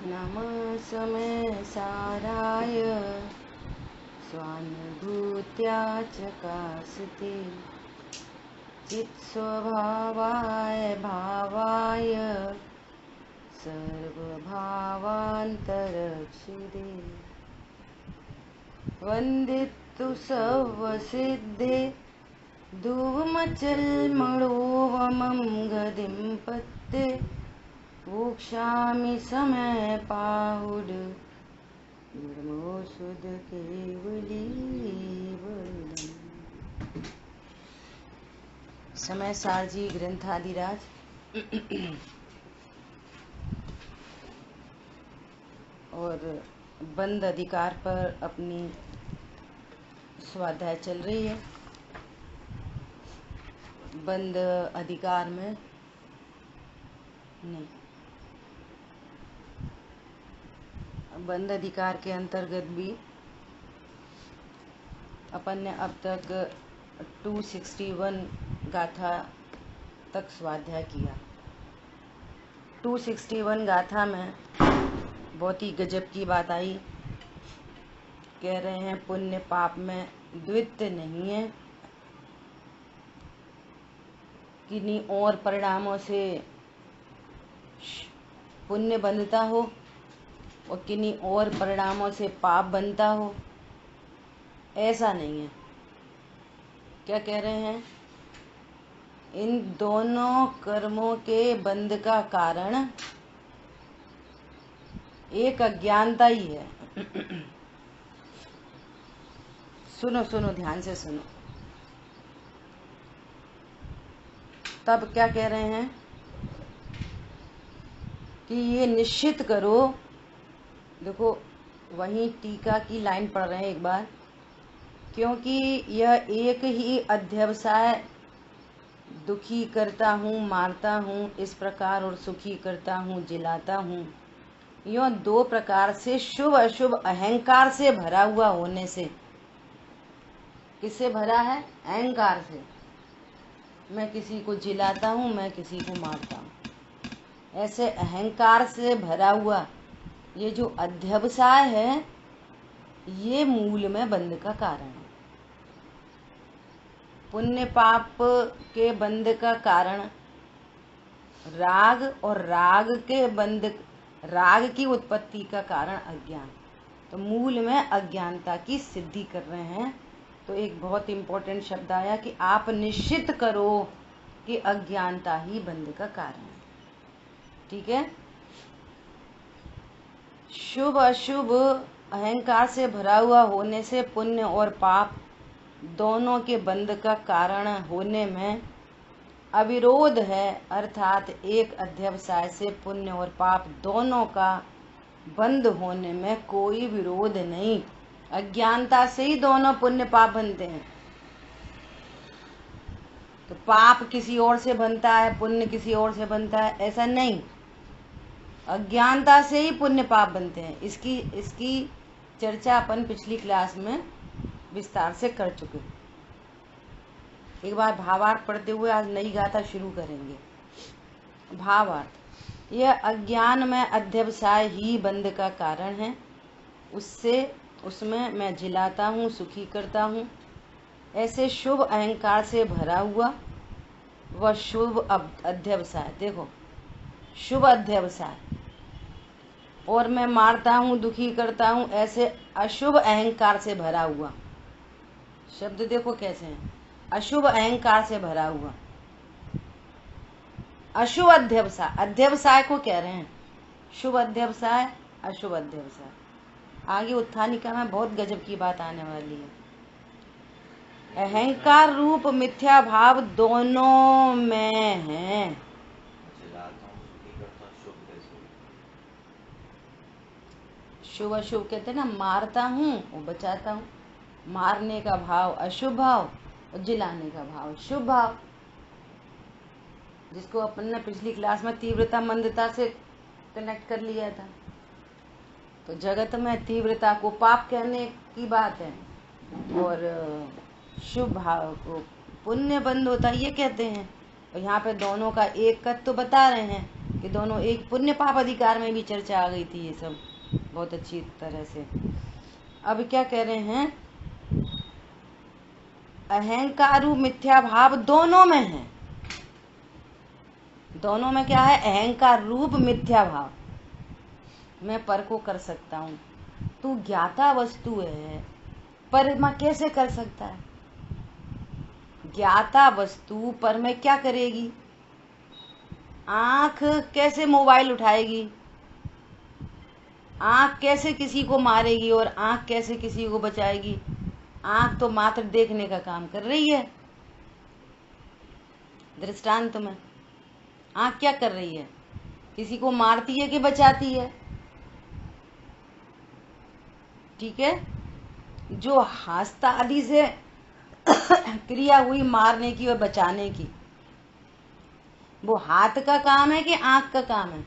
नमः समय साराय स्वानुभूत्या चकासते चित्स्वभावाय भावाय सर्वभावान्तरक्षिते वन्दितु सर्वसिद्धे धूमचल्मणोवमं गदिं पत्ते वोक्षामि समय पाहुड निर्मो शुद्ध केवली वरदम्। समय सारजी ग्रंथादिराज और बंद अधिकार पर अपनी स्वाध्याय चल रही है। बंद अधिकार में नहीं, बंद अधिकार के अंतर्गत भी अपन ने अब तक 261 गाथा तक स्वाध्याय किया। 261 गाथा में बहुत ही गजब की बात आई। कह रहे हैं पुण्य पाप में द्वित्व नहीं है, किन्हीं और परिणामों से पुण्य बनता हो और किन्हीं और परिणामों से पाप बनता हो, ऐसा नहीं है। क्या कह रहे हैं? इन दोनों कर्मों के बंध का कारण एक अज्ञानता ही है। सुनो सुनो, ध्यान से सुनो। तब क्या कह रहे हैं कि ये निश्चित करो। देखो, वहीं टीका की लाइन पढ़ रहे हैं एक बार, क्योंकि यह एक ही अध्यवसाय दुखी करता हूँ, मारता हूँ इस प्रकार, और सुखी करता हूँ, जिलाता हूँ, यह दो प्रकार से शुभ अशुभ अहंकार से भरा हुआ होने से। किससे भरा है? अहंकार से। मैं किसी को जिलाता हूँ, मैं किसी को मारता हूँ, ऐसे अहंकार से भरा हुआ ये जो अध्यवसाय है, ये मूल में बंध का कारण है। पुण्य पाप के बंध का कारण राग, और राग की उत्पत्ति का कारण अज्ञान। तो मूल में अज्ञानता की सिद्धि कर रहे हैं। तो एक बहुत इंपॉर्टेंट शब्द आया कि आप निश्चित करो कि अज्ञानता ही बंध का कारण है। ठीक है? शुभ अशुभ अहंकार से भरा हुआ होने से पुण्य और पाप दोनों के बंध का कारण होने में अविरोध है। अर्थात एक अध्यवसाय से पुण्य और पाप दोनों का बंध होने में कोई विरोध नहीं। अज्ञानता से ही दोनों पुण्य पाप बनते हैं। तो पाप किसी और से बनता है, पुण्य किसी और से बनता है, ऐसा नहीं। अज्ञानता से ही पुण्य पाप बनते हैं। इसकी चर्चा अपन पिछली क्लास में विस्तार से कर चुके। एक बार भावार्थ पढ़ते हुए आज नई गाथा शुरू करेंगे। भावार्थ: यह अज्ञान में अध्यवसाय ही बंध का कारण है। उसमें मैं जिलाता हूँ, सुखी करता हूँ, ऐसे शुभ अहंकार से भरा हुआ वह शुभ अध्यवसाय। देखो, शुभ अध्यवसाय, और मैं मारता हूँ, दुखी करता हूँ, ऐसे अशुभ अहंकार से भरा हुआ। शब्द देखो कैसे हैं, अशुभ अहंकार से भरा हुआ अशुभ अध्यवसाय। अध्यवसाय को कह रहे हैं शुभ अध्यवसाय, अशुभ अध्यवसाय। आगे उत्थानिका में बहुत गजब की बात आने वाली है। अहंकार रूप मिथ्या भाव दोनों में है। शुभ अशुभ कहते हैं ना, मारता हूँ और बचाता हूँ। मारने का भाव अशुभ भाव और जिलाने का भाव शुभ भाव, जिसको अपन ने पिछली क्लास में तीव्रता मंदता से कनेक्ट कर लिया था। तो जगत में तीव्रता को पाप कहने की बात है, और शुभ भाव को पुण्य बंध होता है, ये कहते हैं। और यहाँ पे दोनों का एक कद तो बता रहे हैं ये दोनों एक पुण्य पाप अधिकार में भी चर्चा आ गई थी, ये सब बहुत अच्छी तरह से। अब क्या कह रहे हैं, अहंकार रूप मिथ्या भाव दोनों में है। दोनों में क्या है, अहंकार रूप मिथ्या भाव। मैं पर को कर सकता हूँ, तू ज्ञाता वस्तु है, पर मैं कैसे कर सकता है। ज्ञाता वस्तु पर में क्या करेगी, आंख कैसे मोबाइल उठाएगी, आंख कैसे किसी को मारेगी और आंख कैसे किसी को बचाएगी। आंख तो मात्र देखने का काम कर रही है। दृष्टांत में आंख क्या कर रही है, किसी को मारती है कि बचाती है। ठीक है, जो हस्ता आदि से क्रिया हुई मारने की और बचाने की, वो हाथ का काम है कि आंख का काम है।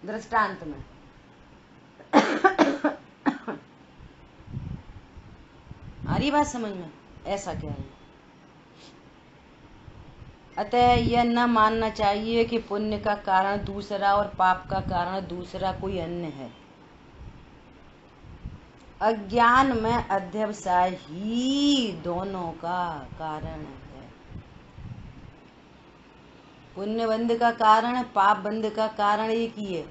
दृष्टांत में आ रही बात समझ में, ऐसा कह रहे हैं। अतः यह न मानना चाहिए कि पुण्य का कारण दूसरा और पाप का कारण दूसरा कोई अन्य है। अज्ञान में अध्यवसाय ही दोनों का कारण है। पुण्य बंध का कारण, पाप बंध का कारण एक ही है,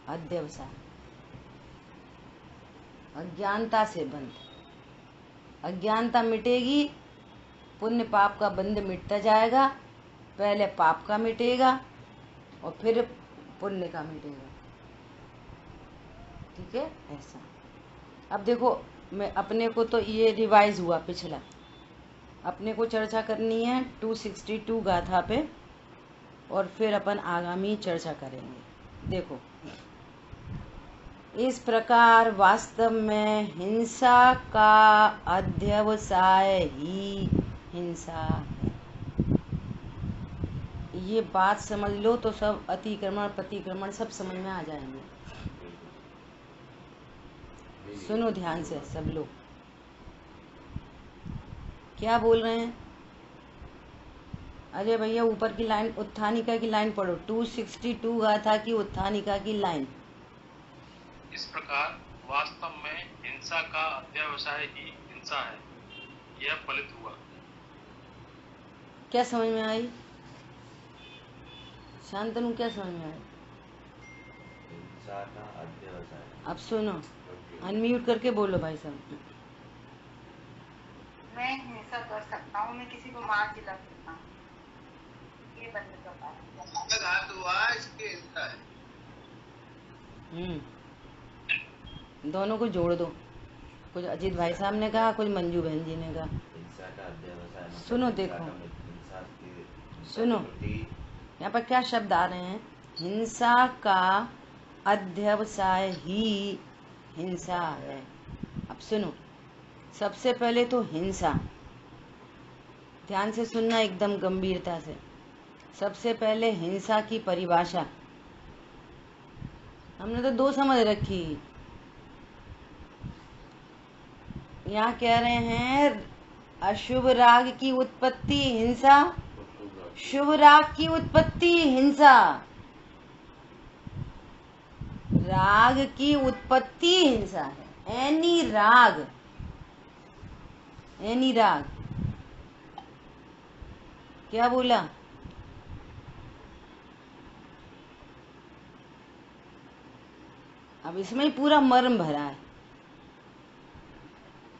अध्यवसाय, अज्ञानता से बंध। अज्ञानता मिटेगी, पुण्य पाप का बंध मिटता जाएगा। पहले पाप का मिटेगा और फिर पुण्य का मिटेगा। ठीक है, ऐसा। अब देखो, मैं अपने को तो ये रिवाइज हुआ पिछला, अपने को चर्चा करनी है 262 गाथा पे, और फिर अपन आगामी चर्चा करेंगे। देखो, इस प्रकार वास्तव में हिंसा का अध्यवसाय ही हिंसा है। ये बात समझ लो तो सब अतिक्रमण प्रतिक्रमण सब समझ में आ जाएंगे। सुनो ध्यान से सब लोग, क्या बोल रहे हैं। अजय भैया ऊपर की लाइन, उत्थानिका की लाइन पढ़ो, 262 गाथा की उत्थानिका की लाइन। इस प्रकार वास्तव में हिंसा का अध्यवसाय ही हिंसा है, यह फलित हुआ। क्या समझ में आई शांतनु, क्या समझ में आई? हिंसा का अध्यवसाय। अब सुनो, अनम्यूट करके बोलो भाई साहब। मैं हिंसा कर सकता हूँ, मैं किसी को मार दिला सकता हूँ, ये बंद का इसके हिंसा है। दोनों को जोड़ दो, कुछ अजीत भाई साहब ने कहा, कुछ मंजू बहन जी ने कहा। हिंसा का अध्यवसाय मतलब सुनो देखो, सुनो यहाँ पर क्या शब्द आ रहे हैं, हिंसा का अध्यवसाय ही हिंसा है। अब सुनो, सबसे पहले तो हिंसा, ध्यान से सुनना एकदम गंभीरता से। सबसे पहले हिंसा की परिभाषा हमने तो दो समझ रखी। यहाँ कह रहे हैं अशुभ राग की उत्पत्ति हिंसा, शुभ राग की उत्पत्ति हिंसा। राग की उत्पत्ति हिंसा है। एनी राग, एनी राग, क्या बोला? अब इसमें ही पूरा मर्म भरा है।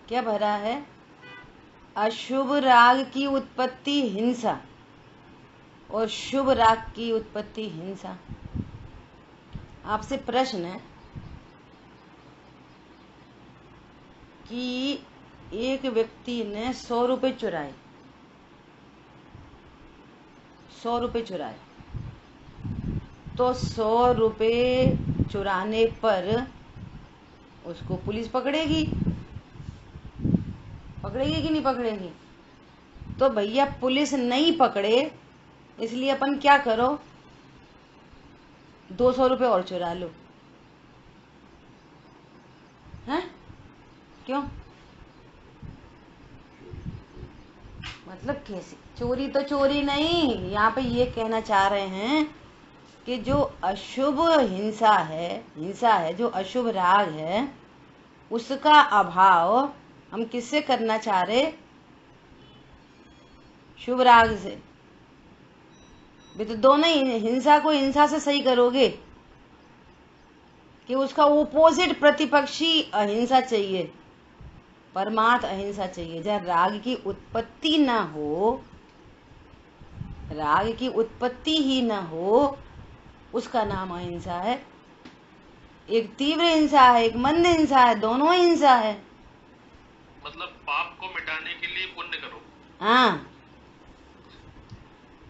क्या भरा है? अशुभ राग की उत्पत्ति हिंसा और शुभ राग की उत्पत्ति हिंसा। आपसे प्रश्न है कि एक व्यक्ति ने 100 रुपए चुराए, 100 रुपए चुराए, तो 100 रुपए चुराने पर उसको पुलिस पकड़ेगी, पकड़ेगी कि नहीं पकड़ेगी? तो भैया पुलिस नहीं पकड़े इसलिए अपन क्या करो, 200 रुपए और चुरा लो, हैं? क्यों? मतलब कैसे? चोरी तो चोरी नहीं, यहाँ पे ये कहना चाह रहे हैं कि जो अशुभ हिंसा है जो अशुभ राग है, उसका अभाव हम किससे करना चाह रहे? शुभ राग से। भी तो दोनों ही हिंसा को हिंसा से सही करोगे कि उसका ओपोजिट प्रतिपक्षी अहिंसा चाहिए, परमार्थ अहिंसा चाहिए। जब राग की उत्पत्ति ना हो, राग की उत्पत्ति ही ना हो, उसका नाम अहिंसा है। एक तीव्र हिंसा है, एक मंद हिंसा है, दोनों हिंसा है। मतलब पाप को मिटाने के लिए पुण्य करो। हाँ,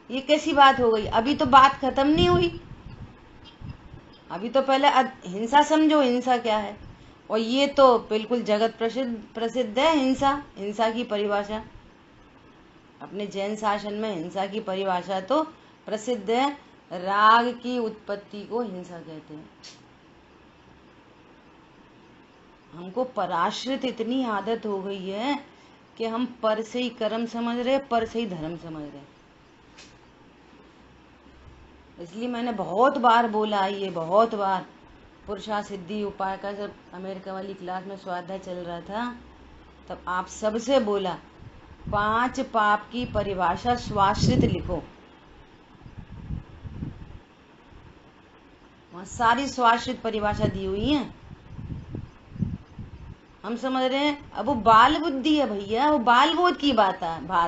ये कैसी बात हो गई? अभी तो बात खत्म नहीं हुई। अभी तो पहले हिंसा समझो, हिंसा क्या है। और ये तो बिल्कुल जगत प्रसिद्ध है हिंसा की परिभाषा। अपने जैन शासन में हिंसा की परिभाषा तो प्रसिद्ध है। राग की उत्पत्ति को हिंसा कहते हैं। हमको पराश्रित इतनी आदत हो गई है कि हम पर से ही कर्म समझ रहे, पर से ही धर्म समझ रहे। इसलिए मैंने बहुत बार बोला, ये बहुत बार पुरुषा सिद्धि उपाय का जब अमेरिका वाली क्लास में स्वाध्याय चल रहा था, तब आप सबसे बोला 5 पाप की परिभाषा स्वाश्रित लिखो। वहां सारी स्वाश्रित परिभाषा दी हुई है। हम समझ रहे हैं अब वो बाल बुद्धि है भैया, वो बाल बोध की बात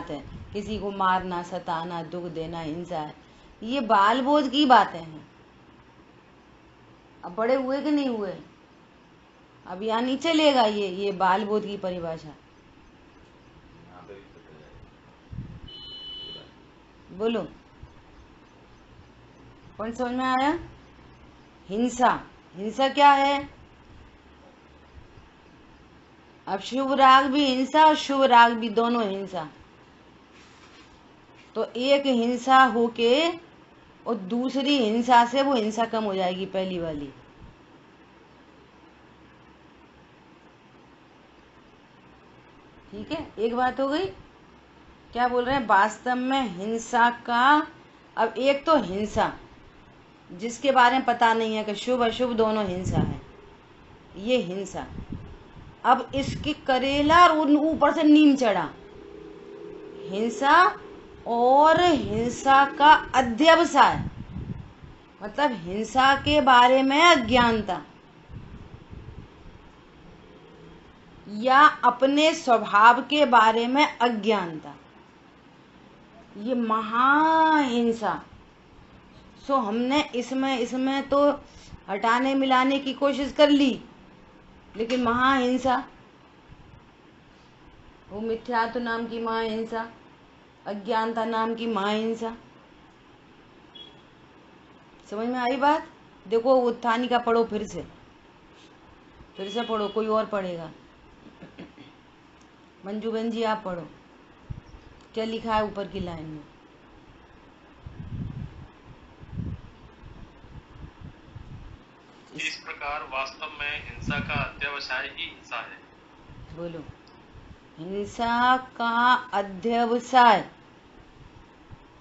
है। किसी को मारना, सताना, दुख देना हिंसा है, ये बाल बोध की बातें हैं। अब बड़े हुए कि नहीं हुए? अब यहाँ नहीं चलेगा ये बाल बोध की परिभाषा। यहाँ पे भी पता जाएगा। बोलो, कौन समझ में आया? हिंसा क्या है? अब शुभ राग भी हिंसा और शुभ राग भी, दोनों हिंसा। तो एक हिंसा होके और दूसरी हिंसा से वो हिंसा कम हो जाएगी, पहली वाली। ठीक है, एक बात हो गई। क्या बोल रहे हैं? वास्तव में हिंसा का, अब एक तो हिंसा जिसके बारे में पता नहीं है कि शुभ अशुभ दोनों हिंसा है, ये हिंसा। अब इसकी करेला और ऊपर से नीम चढ़ा, हिंसा और हिंसा का अध्यवसाय, मतलब हिंसा के बारे में अज्ञानता या अपने स्वभाव के बारे में अज्ञानता, ये महाहिंसा। सो हमने इसमें तो हटाने मिलाने की कोशिश कर ली, लेकिन महाहिंसा, वो मिथ्यात्व नाम की महाहिंसा, अज्ञानता नाम की महाहिंसा। समझ में आई बात? देखो उत्थानी का पढ़ो, फिर से पढ़ो, कोई और पढ़ेगा। मंजू बहन जी आप पढ़ो, क्या लिखा है ऊपर की लाइन में। इस प्रकार वास्तव में हिंसा का अध्यवसाय ही हिंसा है। बोलो, हिंसा का अध्यवसाय,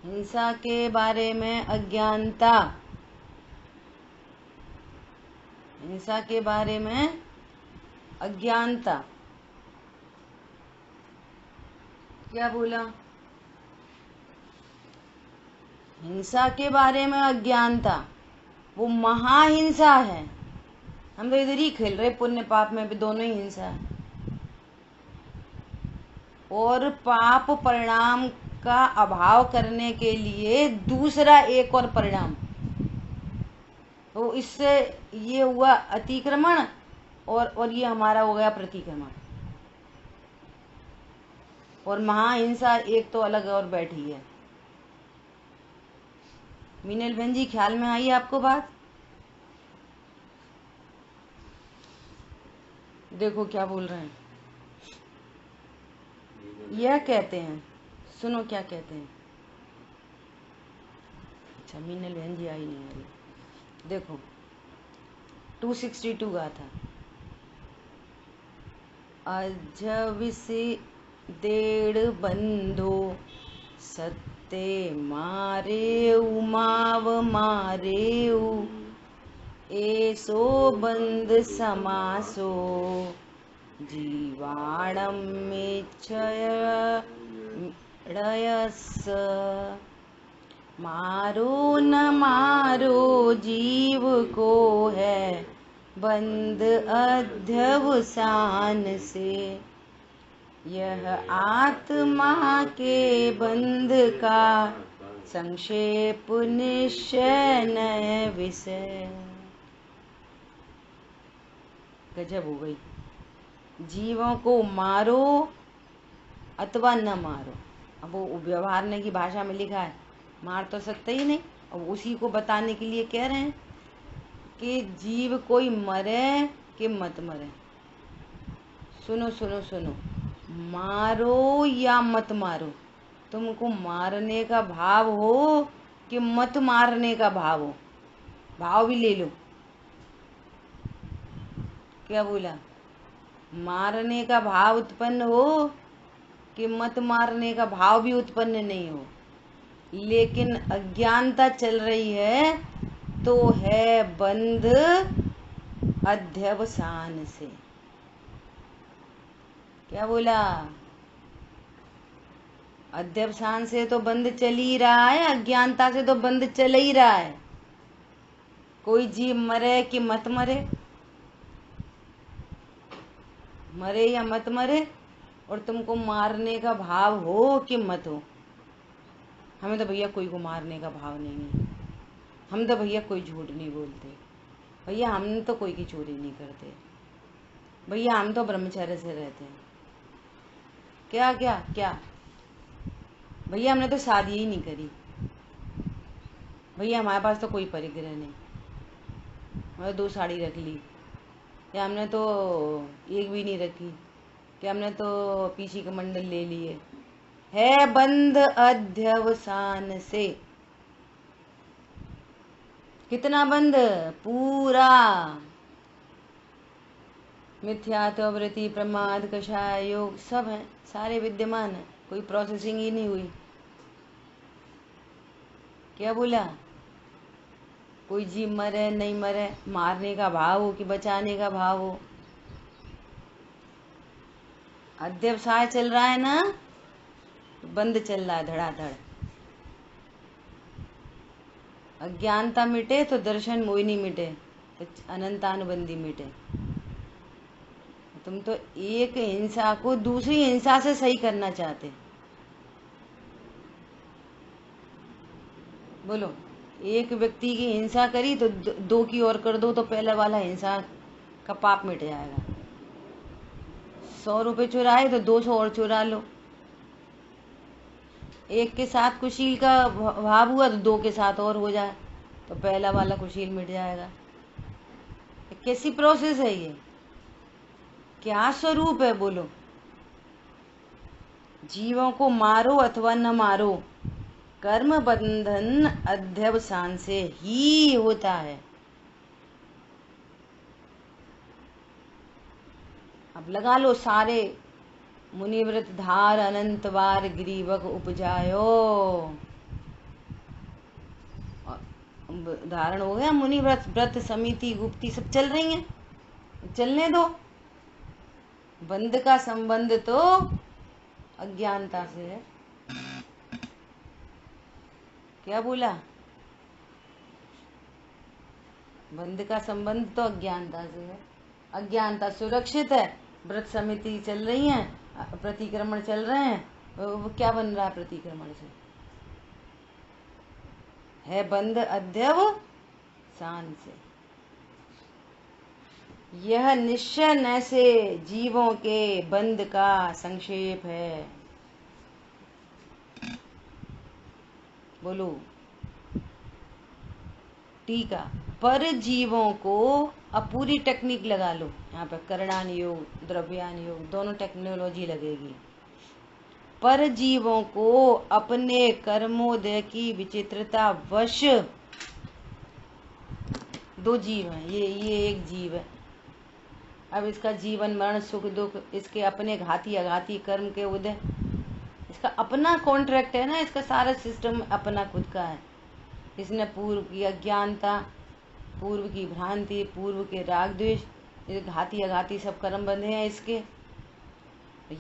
हिंसा के बारे में अज्ञानता, हिंसा के बारे में अज्ञानता। क्या बोला? हिंसा के बारे में अज्ञानता वो महाहिंसा है। हम तो इधर ही खेल रहे, पुण्य पाप में भी दोनों ही हिंसा है। और पाप परिणाम का अभाव करने के लिए दूसरा एक और परिणाम, तो इससे ये हुआ अतिक्रमण और ये हमारा हो गया प्रतिक्रमण। और महाहिंसा एक तो अलग और बैठी है। मीनल बहन जी ख्याल में आई आपको बात? देखो क्या बोल रहे हैं, यह कहते हैं, सुनो क्या कहते हैं। अच्छा मीनल बहन जी आई नहीं आई। देखो 262 गाथा, अजब से डेढ़ बंधो सत्य ते मारेऊ माव मारेऊ ऐसो बंद समासो जीवाणम मेच्छयस। मारो न मारो जीव को है बंद अध्यवसान से, यह आत्मा के बंध का संक्षेप निश्चय नय विषय। गजब हो गई। जीवों को मारो अथवा न मारो। अब वो व्यवहारने की भाषा में लिखा है, मार तो सकते ही नहीं। अब उसी को बताने के लिए कह रहे हैं कि जीव कोई मरे कि मत मरे। सुनो सुनो सुनो, मारो या मत मारो, तुमको मारने का भाव हो कि मत मारने का भाव हो, भाव भी ले लो। क्या बोला? मारने का भाव उत्पन्न हो कि मत मारने का भाव भी उत्पन्न नहीं हो, लेकिन अज्ञानता चल रही है तो है बंध अध्यवसान से। क्या बोला? अध्यवसान से तो बंद चल ही रहा है, अज्ञानता से तो बंद चल ही रहा है। कोई जीव मरे कि मत मरे, मरे या मत मरे, और तुमको मारने का भाव हो कि मत हो। हमें तो भैया कोई को मारने का भाव नहीं है, हम तो भैया कोई झूठ नहीं बोलते भैया, हम तो कोई की चोरी नहीं करते भैया, हम तो ब्रह्मचर्य से रहते हैं। क्या क्या क्या भैया, हमने तो शादी ही नहीं करी भैया, हमारे पास तो कोई परिग्रह नहीं, हमने 2 साड़ी रख ली, या हमने तो एक भी नहीं रखी, कि हमने तो पीछे के मंडल ले लिए। है बंध अध्यवसान से। कितना बंध? पूरा। मिथ्यात्व, वृत्ति, प्रमाद, कषाय, योग सब है, सारे विद्यमान है, कोई प्रोसेसिंग ही नहीं हुई। क्या बोला? कोई जीव मरे नहीं मरे, मारने का भाव हो कि बचाने का भाव हो, अध्यवसाय चल रहा है ना, बंद चल रहा है धड़ाधड़। अज्ञानता मिटे तो दर्शन मोहिनी मिटे, तो अनंतानुबंधी मिटे। तुम तो एक हिंसा को दूसरी हिंसा से सही करना चाहते। बोलो, एक व्यक्ति की हिंसा करी तो 2 की और कर दो तो पहला वाला हिंसा का पाप मिट जाएगा। 100 रुपए चुराए तो 200 और चुरा लो। एक के साथ कुशील का भाव हुआ तो 2 के साथ और हो जाए तो पहला वाला कुशील मिट जाएगा। कैसी प्रोसेस है ये? क्या स्वरूप है? बोलो। जीवों को मारो अथवा न मारो, कर्म बंधन अध्यवसान से ही होता है। अब लगा लो सारे मुनिव्रत धार अनंत बार ग्रीवक उपजायो। धारण हो गया, मुनिव्रत व्रत समिति गुप्ती सब चल रही हैं, चलने दो। बंध का संबंध तो अज्ञानता से है। क्या बोला? बंध का संबंध तो अज्ञानता से है। अज्ञानता सुरक्षित है, व्रत समिति चल रही है, प्रतिक्रमण चल रहे हैं, वो क्या बन रहा है प्रतिक्रमण से? है बंध अध्यवसान से। यह निश्चय न से जीवों के बंध का संक्षेप है। बोलो। टीका, पर जीवों को, अब पूरी टेक्निक लगा लो यहाँ पे, करणान योग, द्रव्यान योग, दोनों टेक्नोलॉजी लगेगी। पर जीवों को अपने कर्मोदय की विचित्रता वश, 2 जीव हैं, ये एक जीव है। अब इसका जीवन मरण सुख दुख, इसके अपने घाती अघाती कर्म के उदय, इसका अपना कॉन्ट्रैक्ट है ना, इसका सारा सिस्टम अपना खुद का है। इसने पूर्व की अज्ञानता, पूर्व की भ्रांति, पूर्व के राग द्वेष, ये घाती अघाती सब कर्म बंधे हैं इसके।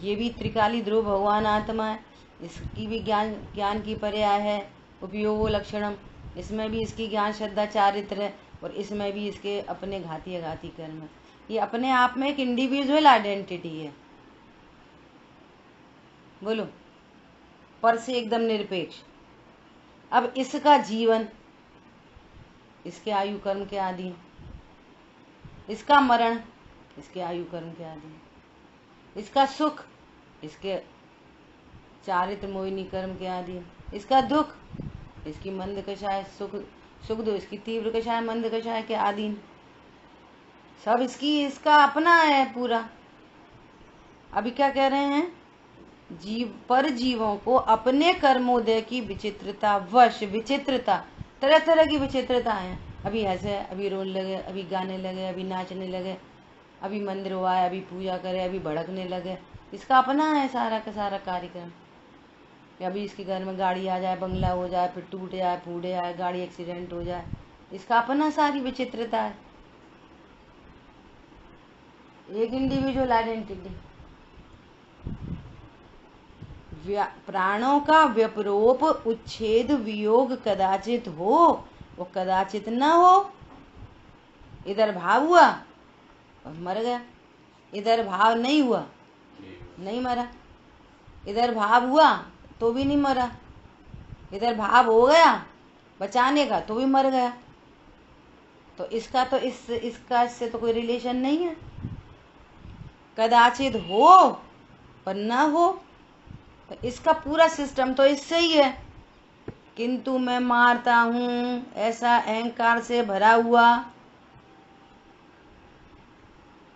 ये भी त्रिकाली ध्रुव भगवान आत्मा है, इसकी भी ज्ञान की पर्याय है उपयोगो लक्षणम। इसमें भी इसकी ज्ञान श्रद्धा चारित्र है और इसमें भी इसके अपने घाती अघाती कर्म है। ये अपने आप में एक इंडिविजुअल आइडेंटिटी है। बोलो, पर से एकदम निरपेक्ष। अब इसका जीवन इसके आयु कर्म के अधीन, इसका मरण इसके आयु कर्म के अधीन, इसका सुख इसके चारित्र मोहिनी कर्म के अधीन, इसका दुख इसकी मंद कषाय सुख दो इसकी तीव्र कषाय मंद कषाय के अधीन। सब इसका अपना है पूरा। अभी क्या कह रहे हैं, पर जीवों को अपने कर्मोदय की विचित्रता वश, विचित्रता तरह तरह की विचित्रता है। अभी हंसे, अभी रोने लगे, अभी गाने लगे, अभी नाचने लगे, अभी मंदिर हुआ है, अभी पूजा करे, अभी भड़कने लगे। इसका अपना है सारा का सारा कार्यक्रम। अभी इसके घर में गाड़ी आ जाए, बंगला हो जाए, फिर टूट जाए, फूट जाए, गाड़ी एक्सीडेंट हो जाए, इसका अपना सारी विचित्रता है। एक इंडिविजुअल आइडेंटिटी। प्राणों का व्यपरोप उच्छेद वियोग कदाचित हो, वो कदाचित न हो। इधर भाव हुआ और मर गया, इधर भाव नहीं हुआ नहीं मरा, इधर भाव हुआ तो भी नहीं मरा, इधर भाव हो गया बचाने का तो भी मर गया। तो इसका तो इसका इससे तो कोई रिलेशन नहीं है। कदाचित हो पर न हो, तो इसका पूरा सिस्टम तो इससे ही है। किंतु मैं मारता हूं, ऐसा अहंकार से भरा हुआ,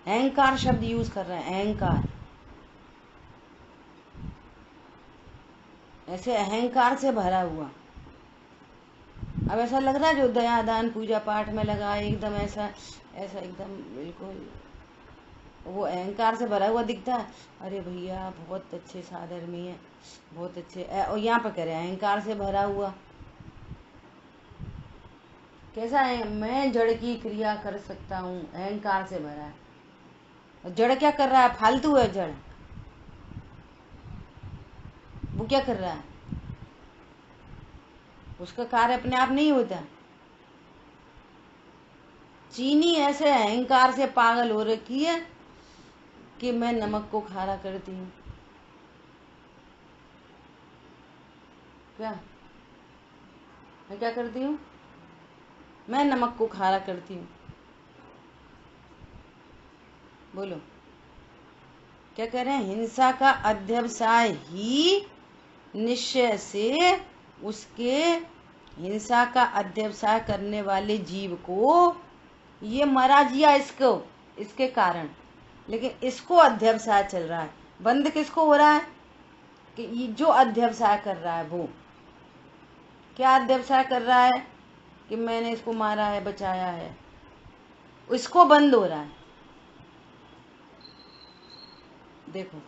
अहंकार शब्द यूज कर रहे हैं, अहंकार, ऐसे अहंकार से भरा हुआ। अब ऐसा लग रहा है जो दया दान पूजा पाठ में लगा एकदम ऐसा एकदम बिल्कुल वो अहंकार से भरा हुआ दिखता है। अरे भैया बहुत अच्छे साधर्मी है, बहुत अच्छे। और यहाँ पर कह रहे अहंकार से भरा हुआ कैसा है, मैं जड़ की क्रिया कर सकता हूँ, अहंकार से भरा है। और जड़ क्या कर रहा है, फालतू है जड़, वो क्या कर रहा है, उसका कार्य अपने आप नहीं होता। चीनी ऐसे अहंकार से पागल हो रखी है कि मैं नमक को खारा करती हूँ। क्या मैं क्या करती हूँ, मैं नमक को खारा करती हूँ। बोलो क्या कह रहे हैं, हिंसा का अध्यवसाय ही निश्चय से उसके हिंसा का अध्यवसाय करने वाले जीव को, ये मरा जिया इसके कारण, लेकिन इसको अध्यवसाय चल रहा है। बंद किसको हो रहा है कि ये जो अध्यवसाय कर रहा है वो क्या अध्यवसाय कर रहा है कि मैंने इसको मारा है, बचाया है, इसको बंद हो रहा है। देखो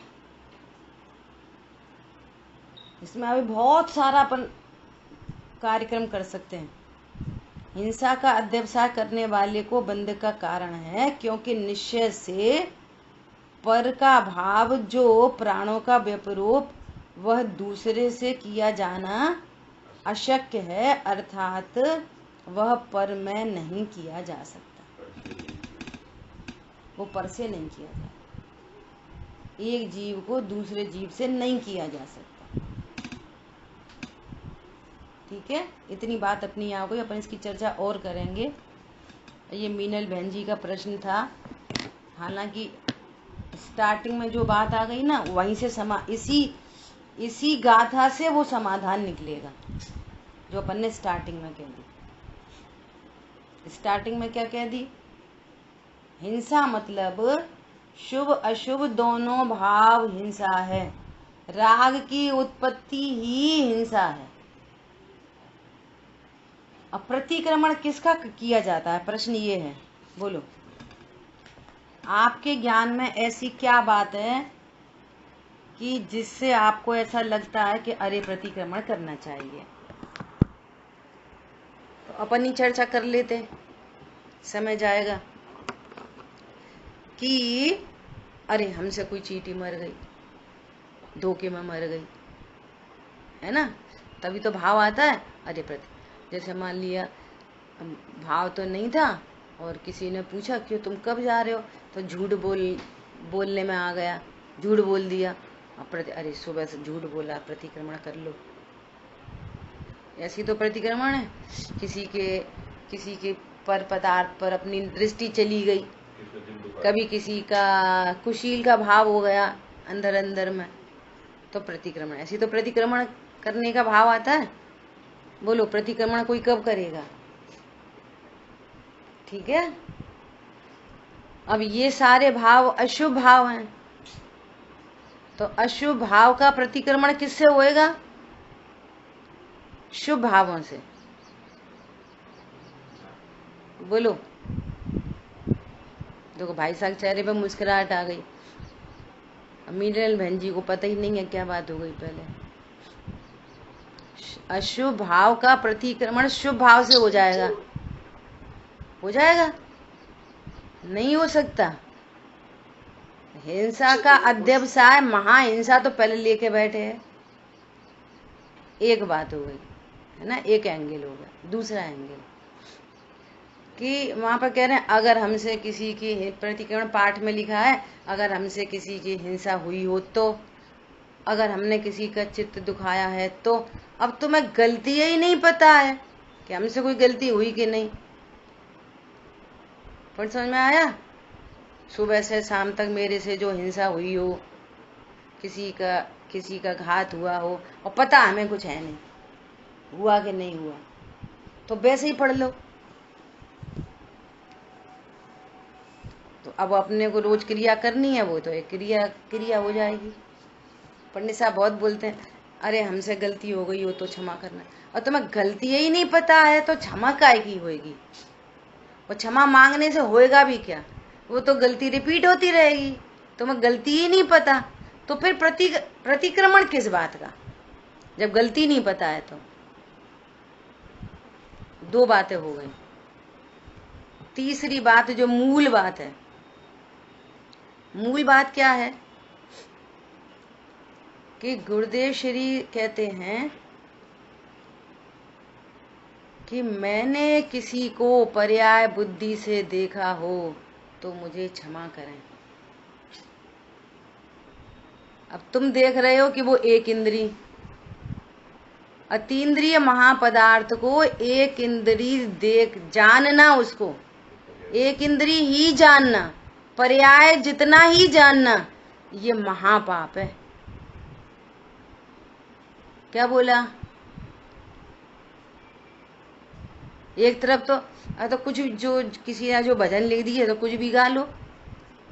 इसमें अभी बहुत सारा अपन कार्यक्रम कर सकते हैं। हिंसा का अध्यवसाय करने वाले को बंध का कारण है क्योंकि निश्चय से पर का भाव जो प्राणों का व्यपरोप वह दूसरे से किया जाना अशक्य है, अर्थात वह पर में नहीं किया जा सकता, वो पर से नहीं किया जा सकता, एक जीव को दूसरे जीव से नहीं किया जा सकता। ठीक है, इतनी बात अपनी यहाँ को, अपन इसकी चर्चा और करेंगे। ये मीनल बहन जी का प्रश्न था, हालांकि स्टार्टिंग में जो बात आ गई ना वहीं से इसी गाथा से वो समाधान निकलेगा जो अपन ने स्टार्टिंग में कह दी। स्टार्टिंग में क्या कह दी, हिंसा मतलब शुभ अशुभ दोनों भाव हिंसा है, राग की उत्पत्ति ही हिंसा है। अब प्रतिक्रमण किसका किया जाता है, प्रश्न ये है, बोलो आपके ज्ञान में ऐसी क्या बात है कि जिससे आपको ऐसा लगता है कि अरे प्रतिक्रमण करना चाहिए। तो अपन ही चर्चा कर लेते, समय जाएगा। कि अरे हमसे कोई चींटी मर गई, धोखे में मर गई, है ना, तभी तो भाव आता है अरे प्रति। जैसे मान लिया भाव तो नहीं था और किसी ने पूछा क्यों तुम कब जा रहे हो, तो झूठ बोलने में आ गया, झूठ बोल दिया, अरे सुबह से झूठ बोला, प्रतिक्रमण कर लो। ऐसी तो प्रतिक्रमण है। किसी के पर पदार्थ पर अपनी दृष्टि चली गई, कभी किसी का कुशील का भाव हो गया अंदर अंदर में, तो प्रतिक्रमण। ऐसी तो प्रतिक्रमण करने का भाव आता है। बोलो प्रतिक्रमण कोई कब करेगा? ठीक है। अब ये सारे भाव अशुभ भाव हैं, तो अशुभ भाव का प्रतिक्रमण किससे होएगा? शुभ भावों से। बोलो। देखो भाई साहब चेहरे पे मुस्कुराहट आ गई। मीनल बहन जी को पता ही नहीं है क्या बात हो गई पहले। अशुभ भाव का प्रतिक्रमण शुभ भाव से हो जाएगा? हो जाएगा? नहीं हो सकता। हिंसा का अध्यवसाय महाहिंसा तो पहले लेके बैठे हैं। एक बात हो गई है ना, एक एंगल हो गया। दूसरा एंगल कि वहां पर कह रहे हैं अगर हमसे किसी की, प्रतिक्रमण पाठ में लिखा है, अगर हमसे किसी की हिंसा हुई हो तो, अगर हमने किसी का चित्त दुखाया है तो। अब तुम्हें गलती ही नहीं पता है कि हमसे कोई गलती हुई कि नहीं। पर समझ में आया? सुबह से शाम तक मेरे से जो हिंसा हुई हो, किसी का घात हुआ हो, और पता हमें कुछ है नहीं, हुआ कि नहीं हुआ, तो वैसे ही पढ़ लो। तो अब अपने को रोज क्रिया करनी है, वो तो एक क्रिया हो जाएगी। पंडित साहब बहुत बोलते हैं अरे हमसे गलती हो गई हो तो क्षमा करना, और तुम्हें गलती ही नहीं पता है तो क्षमा काय की होएगी? और क्षमा मांगने से होएगा भी क्या? वो तो गलती रिपीट होती रहेगी। तुम्हें गलती ही नहीं पता तो फिर प्रतिक्रमण किस बात का, जब गलती नहीं पता है तो? दो बातें हो गई। तीसरी बात जो मूल बात है, मूल बात क्या है कि गुरुदेव श्री कहते हैं कि मैंने किसी को पर्याय बुद्धि से देखा हो तो मुझे क्षमा करें। अब तुम देख रहे हो कि वो एक इंद्री, अतीन्द्रिय महापदार्थ को एक इंद्री देख जानना, उसको एक इंद्री ही जानना, पर्याय जितना ही जानना, ये महापाप है। क्या बोला? एक तरफ तो कुछ जो किसी ने जो भजन लिख दिए तो कुछ भी गा लो,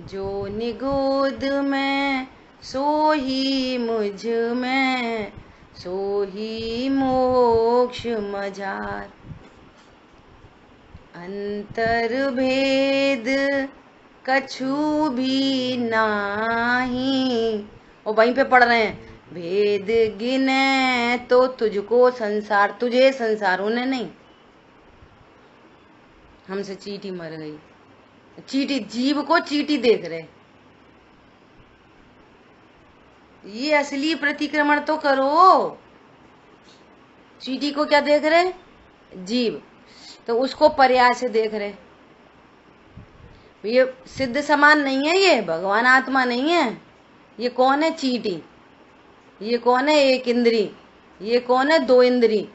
जो निगोद में सो ही मुझ में, सो ही मोक्ष मझार, अंतर भेद कछु भी नाही। और वहीं पे पढ़ रहे हैं भेद गिने तो तुझको संसार, तुझे संसार, उन्हें नहीं। हमसे चींटी मर गई, चींटी, जीव को चींटी देख रहे। ये असली प्रतिक्रमण तो करो। चींटी को क्या देख रहे? जीव, तो उसको पर्याय से देख रहे। ये सिद्ध समान नहीं है, ये भगवान आत्मा नहीं है। ये कौन है? चींटी। ये कौन है? एक इंद्री। ये कौन है? दो इंद्री।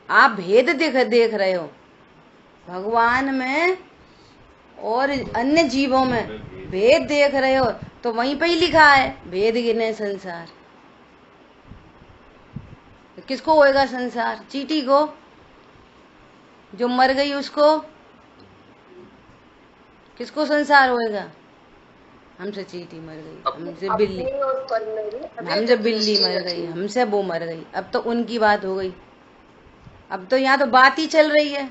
आप भेद देख रहे हो भगवान में और अन्य जीवों में, भेद देख रहे हो। तो वहीं पे ही लिखा है भेद गिने संसार। तो किसको होएगा संसार? चींटी को, जो मर गई उसको। किसको संसार होएगा? हमसे चींटी मर गई, हमसे बिल्ली, हमसे बिल्ली मर गई, हमसे वो मर गई। अब तो उनकी बात हो गई। अब तो यहाँ तो बात ही चल रही है।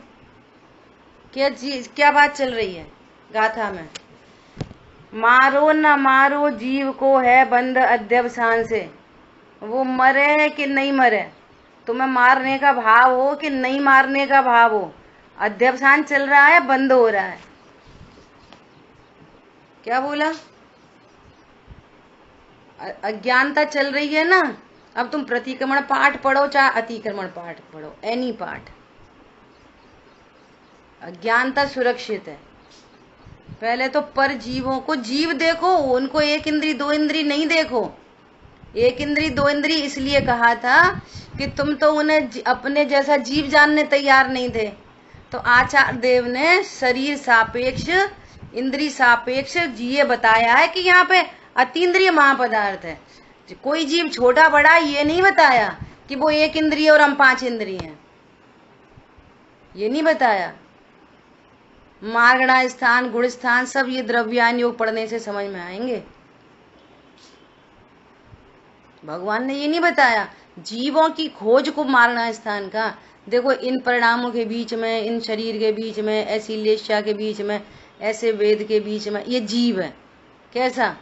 क्या बात चल रही है गाथा में? मारो न मारो जीव को है बंद अध्यवसान से। वो मरे कि नहीं मरे, तुम्हें मारने का भाव हो कि नहीं मारने का भाव हो, अध्यवसान चल रहा है, बंद हो रहा है। क्या बोला? अज्ञानता चल रही है ना। अब तुम प्रतिक्रमण पाठ पढ़ो चाहे अतिक्रमण पाठ पढ़ो, एनी पाठ, अज्ञानता सुरक्षित है। पहले तो पर जीवों को जीव देखो, उनको एक इंद्री दो इंद्री नहीं देखो। एक इंद्री दो इंद्री इसलिए कहा था कि तुम तो उन्हें अपने जैसा जीव जानने तैयार नहीं थे। तो आचार्य देव ने शरीर सापेक्ष इंद्री सापेक्ष ये बताया है कि यहाँ पे अतीन्द्रिय महापदार्थ है। कोई जीव छोटा बड़ा ये नहीं बताया कि वो एक इंद्रिय और हम 5 इंद्रिय हैं, ये नहीं बताया। मार्गणा स्थान गुण स्थान सब ये द्रव्यान योग पढ़ने से समझ में आएंगे। भगवान ने ये नहीं बताया जीवों की खोज को मार्गणा स्थान का। देखो इन परिणामों के बीच में, इन शरीर के बीच में, ऐसी लेशा के बीच में, ऐसे वेद के बीच में ये जीव है। कैसा?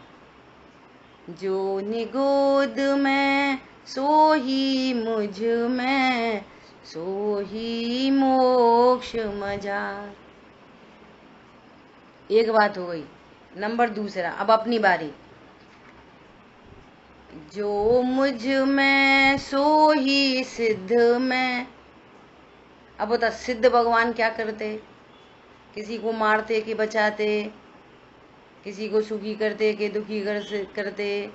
जो निगोद में सो ही मुझ में, सो ही मोक्ष मजार। एक बात हो गई। नंबर दूसरा, अब अपनी बारी। जो मुझ में सो ही सिद्ध में। अब बता, सिद्ध भगवान क्या करते? किसी को मारते कि बचाते, किसी को सुखी करते कि दुखी करते।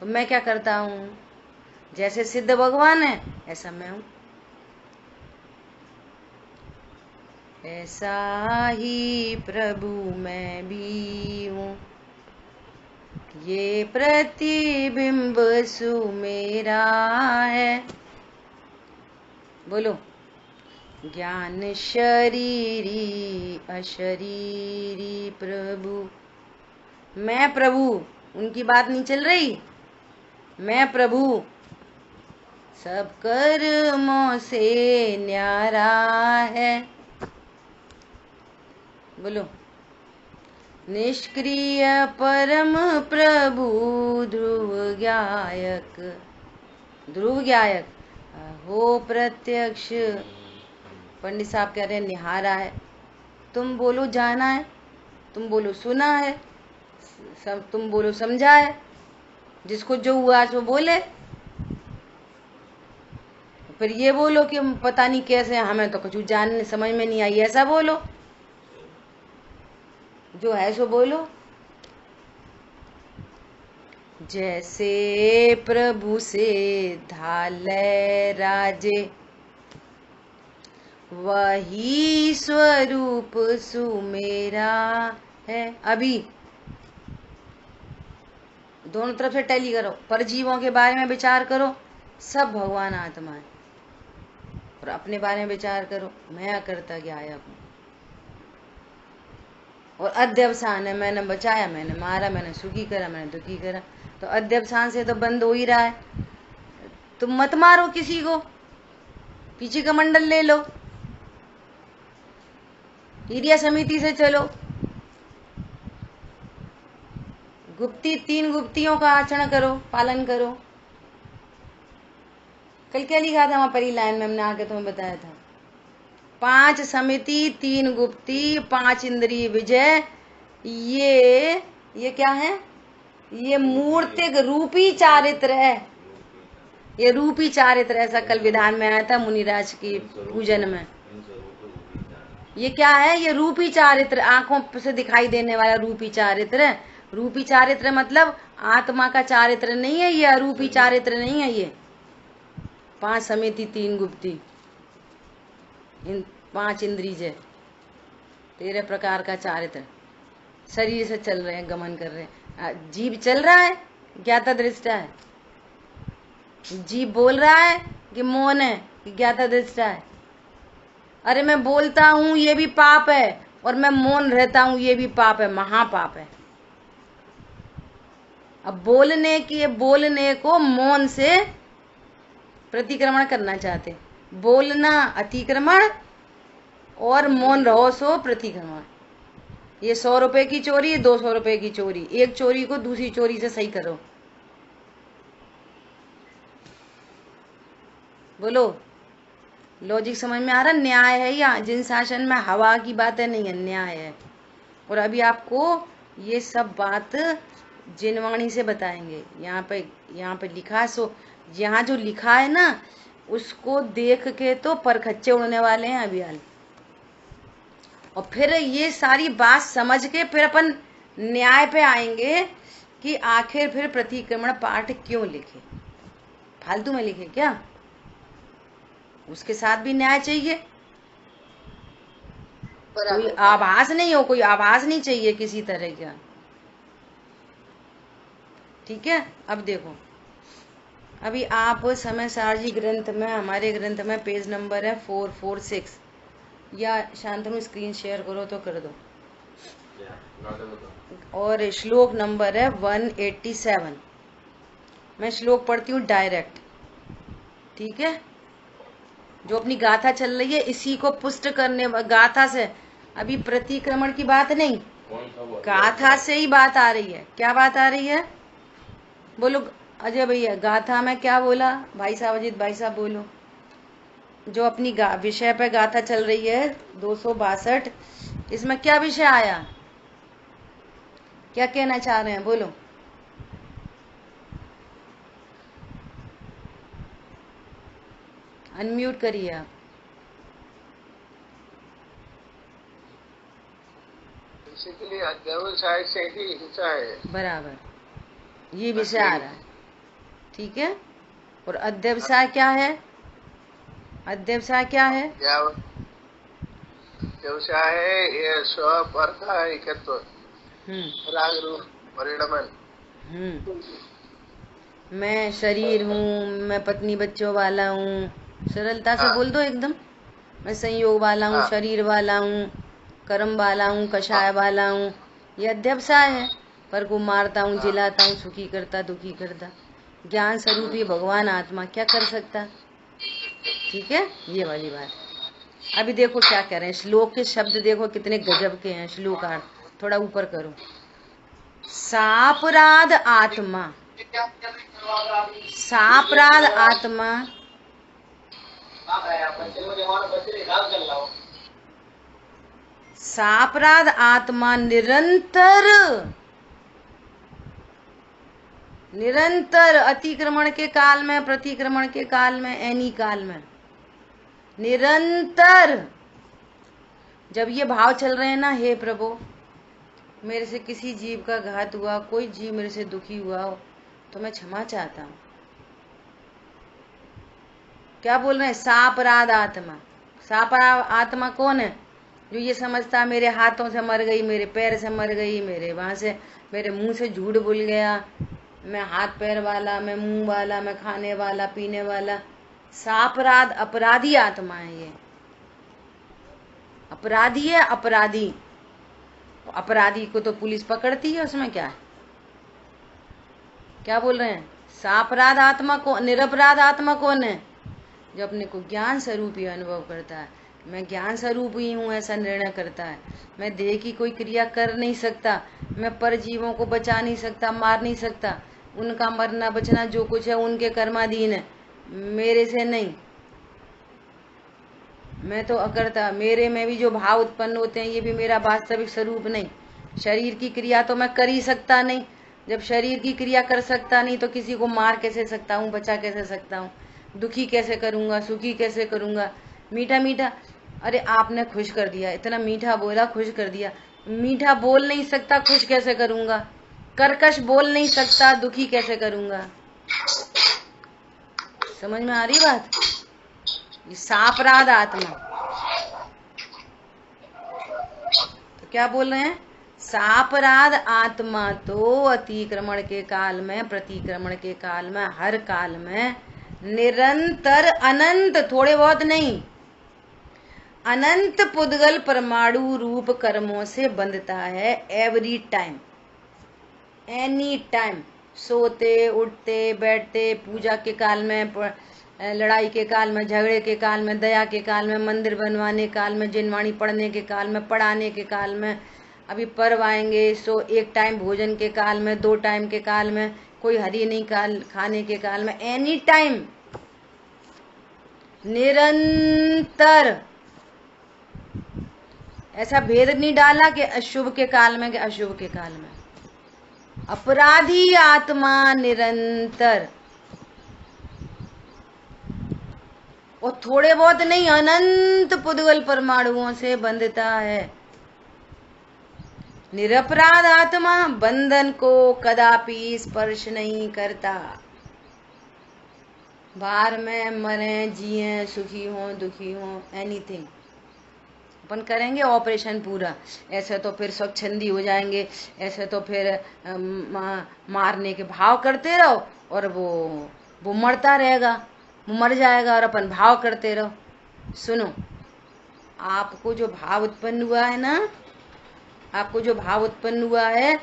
तो मैं क्या करता हूँ? जैसे सिद्ध भगवान है ऐसा मैं हूं। ऐसा ही प्रभु मैं भी हूँ, ये प्रतिबिंब सुमेरा है। बोलो। ज्ञान शरीरी अशरीरी प्रभु। मैं प्रभु, उनकी बात नहीं चल रही। मैं प्रभु सब कर्मों से न्यारा है। बोलो। निष्क्रिय परम प्रभु ध्रुव ज्ञायक। ध्रुव ज्ञायक हो प्रत्यक्ष। पंडित साहब कह रहे हैं निहारा है। तुम बोलो जाना है, तुम बोलो सुना है, तुम बोलो समझा है। जिसको जो हुआ जो बोले। फिर ये बोलो कि पता नहीं कैसे, हमें तो कुछ जानने समझ में नहीं आई, ऐसा बोलो। जो है सो बोलो। जैसे प्रभु से धाले राजे, वही स्वरूप सुमेरा है। अभी दोनों तरफ से टैली करो। परजीवों के बारे में विचार करो, सब भगवान आत्मा है। और अपने बारे में विचार करो, मैं अकर्ता ज्ञायक हूँ। और अध्यवसान है, मैंने बचाया, मैंने मारा, मैंने सुखी करा, मैंने दुखी करा। तो अध्यवसान से तो बंद हो ही रहा है। तुम मत मारो किसी को, पीछे का मंडल ले लो, हिरिया समिति से चलो, गुप्ती 3 गुप्तियों का आचरण करो, पालन करो। कल क्या लिखा था वहां पहली लाइन में, हमने आके तुम्हें बताया था। 5 समिति, 3 गुप्ती, 5 इंद्रिय विजय। ये क्या है? ये मूर्तिक रूपी चारित्र है। ये रूपी चारित्र, ऐसा कल विधान में आया था मुनिराज की पूजन में। ये क्या है? ये रूपी चारित्र, आंखों से दिखाई देने वाला रूपी चारित्र। रूपी चारित्र मतलब आत्मा का चारित्र नहीं है, ये अरूपी चारित्र नहीं है। ये 5 समिति, 3 गुप्ती, इन 5 इंद्रिय, 13 प्रकार का चारित्र शरीर से चल रहे हैं, गमन कर रहे हैं। जीव चल रहा है, ज्ञाता दृष्टा है। जीव बोल रहा है कि मौन है, कि ज्ञाता दृष्टा है। अरे मैं बोलता हूं ये भी पाप है, और मैं मौन रहता हूं ये भी पाप है, महापाप है। अब बोलने को मौन से प्रतिक्रमण करना चाहते। बोलना अतिक्रमण और मौन रहो सो प्रतिक्रमण। ये 100 रुपए की चोरी, 200 रुपए की चोरी, एक चोरी को दूसरी चोरी से सही करो। बोलो, लॉजिक समझ में आ रहा? न्याय है या जिन शासन में हवा की बातें नहीं है, न्याय है। और अभी आपको ये सब बात जिनवाणी से बताएंगे। यहाँ पे लिखा है, सो यहाँ जो लिखा है ना उसको देख के तो परखच्चे उड़ने वाले हैं अभी हाल। और फिर ये सारी बात समझ के फिर अपन न्याय पे आएंगे कि आखिर फिर प्रतिक्रमण पाठ क्यों लिखे, फालतू में लिखे क्या? उसके साथ भी न्याय चाहिए, कोई आभास नहीं हो, कोई आभास नहीं चाहिए किसी तरह का। ठीक है, अब देखो, अभी आप समय सारजी ग्रंथ में, हमारे ग्रंथ में पेज नंबर है 446, या शांतनु स्क्रीन शेयर करो तो कर दो, और श्लोक नंबर है 187। मैं श्लोक पढ़ती हूँ डायरेक्ट, ठीक है? जो अपनी गाथा चल रही है इसी को पुष्ट करने, गाथा से, अभी प्रतिक्रमण की बात नहीं, गाथा से ही बात आ रही है। क्या बात आ रही है? बोलो अजय भैया, गाथा में क्या बोला? भाई साहब, अजीत भाई साहब बोलो। जो अपनी विषय पे गाथा चल रही है 262, इसमें क्या विषय आया, क्या कहना चाह रहे हैं? बोलो। अनम्यूट करिए आप। बेसिकली अध्यवसाय से ही हिंसा है। बराबर, ये विषय आ रहा है, ठीक है? और अध्यवसाय क्या है? अध्यवसाय क्या है? व्यवसाय है ये स्वपरतायिकत्व, राग रूप परिणमन। मैं शरीर हूँ, मैं पत्नी बच्चों वाला हूँ, सरलता से बोल दो एकदम। मैं संयोग वाला हूँ, शरीर वाला हूँ, कर्म वाला हूँ, कषाय वाला हूँ, ये अध्यवसाय है। पर को मारता हूँ, जिलाता हूँ, सुखी करता, दुखी करता। ज्ञान स्वरूप ही भगवान आत्मा क्या कर सकता? ठीक है, ये वाली बात। अभी देखो क्या कह रहे हैं, श्लोक के शब्द देखो कितने गजब के हैं। श्लोकार्थ थोड़ा ऊपर करो। सापराध आत्मा, सापराध आत्मा, सापराध आत्मा निरंतर अतिक्रमण के काल में, प्रतिक्रमण के काल में, एनी काल में, निरंतर जब ये भाव चल रहे हैं ना, हे प्रभु मेरे से किसी जीव का घात हुआ, कोई जीव मेरे से दुखी हुआ हो तो मैं क्षमा चाहता हूँ। क्या बोल रहे हैं? सापराध आत्मा। सापराध आत्मा कौन है? जो ये समझता मेरे हाथों से मर गई, मेरे पैर से मर गई, मेरे वहां से, मेरे मुंह से झूठ बोल गया, मैं हाथ पैर वाला, मैं मुंह वाला, मैं खाने वाला, पीने वाला। सापराध अपराधी आत्मा है ये, अपराधी है, अपराधी। अपराधी को तो पुलिस पकड़ती है, उसमें क्या है? क्या बोल रहे हैं? सापराध आत्मा को, निरपराध आत्मा कौन है? जो अपने को ज्ञान स्वरूप ही अनुभव करता है, मैं ज्ञान स्वरूप ही हूँ ऐसा निर्णय करता है। मैं देह की कोई क्रिया कर नहीं सकता, मैं पर जीवों को बचा नहीं सकता, मार नहीं सकता। उनका मरना बचना जो कुछ है उनके कर्माधीन है, मेरे से नहीं। मैं तो अकर्ता, मेरे में भी जो भाव उत्पन्न होते हैं ये भी मेरा वास्तविक स्वरूप नहीं। शरीर की क्रिया तो मैं कर ही सकता नहीं। जब शरीर की क्रिया कर सकता नहीं तो किसी को मार कैसे सकता हूँ, बचा कैसे सकता हूँ, दुखी कैसे करूँगा, सुखी कैसे करूँगा? मीठा मीठा, अरे आपने खुश कर दिया, इतना मीठा बोला, खुश कर दिया। मीठा बोल नहीं सकता, खुश कैसे करूँगा? कर्कश बोल नहीं सकता, दुखी कैसे करूँगा? समझ में आ रही बात? ये सापराध आत्मा। तो क्या बोल रहे हैं? सापराध आत्मा तो अतिक्रमण के काल में, प्रतिक्रमण के काल में, हर काल में निरंतर अनंत, थोड़े बहुत नहीं, अनंत पुद्गल परमाणु रूप कर्मों से बंधता है। एवरी टाइम, एनी टाइम, सोते उठते बैठते, पूजा के काल में, लड़ाई के काल में, झगड़े के काल में, दया के काल में, मंदिर बनवाने काल में, जिनवाणी पढ़ने के काल में, पढ़ाने के काल में, अभी पर्व आएंगे, सो एक टाइम भोजन के काल में, 2 टाइम के काल में, कोई हरी नहीं खाने के काल में, एनी टाइम निरंतर। ऐसा भेद नहीं डाला कि अशुभ के काल में कि अशुभ के काल में। अपराधी आत्मा निरंतर, और थोड़े बहुत नहीं, अनंत पुद्गल परमाणुओं से बंधता है। निरपराध आत्मा बंधन को कदापि स्पर्श नहीं करता। बाहर में मरे जिए, सुखी हो दुखी हो, एनीथिंग अपन करेंगे ऑपरेशन पूरा, ऐसे तो फिर स्वच्छंदी हो जाएंगे, ऐसे तो फिर मारने के भाव करते रहो और वो मरता रहेगा, वो मर जाएगा और अपन भाव करते रहो। सुनो, आपको जो भाव उत्पन्न हुआ है ना, आपको जो भाव उत्पन्न हुआ है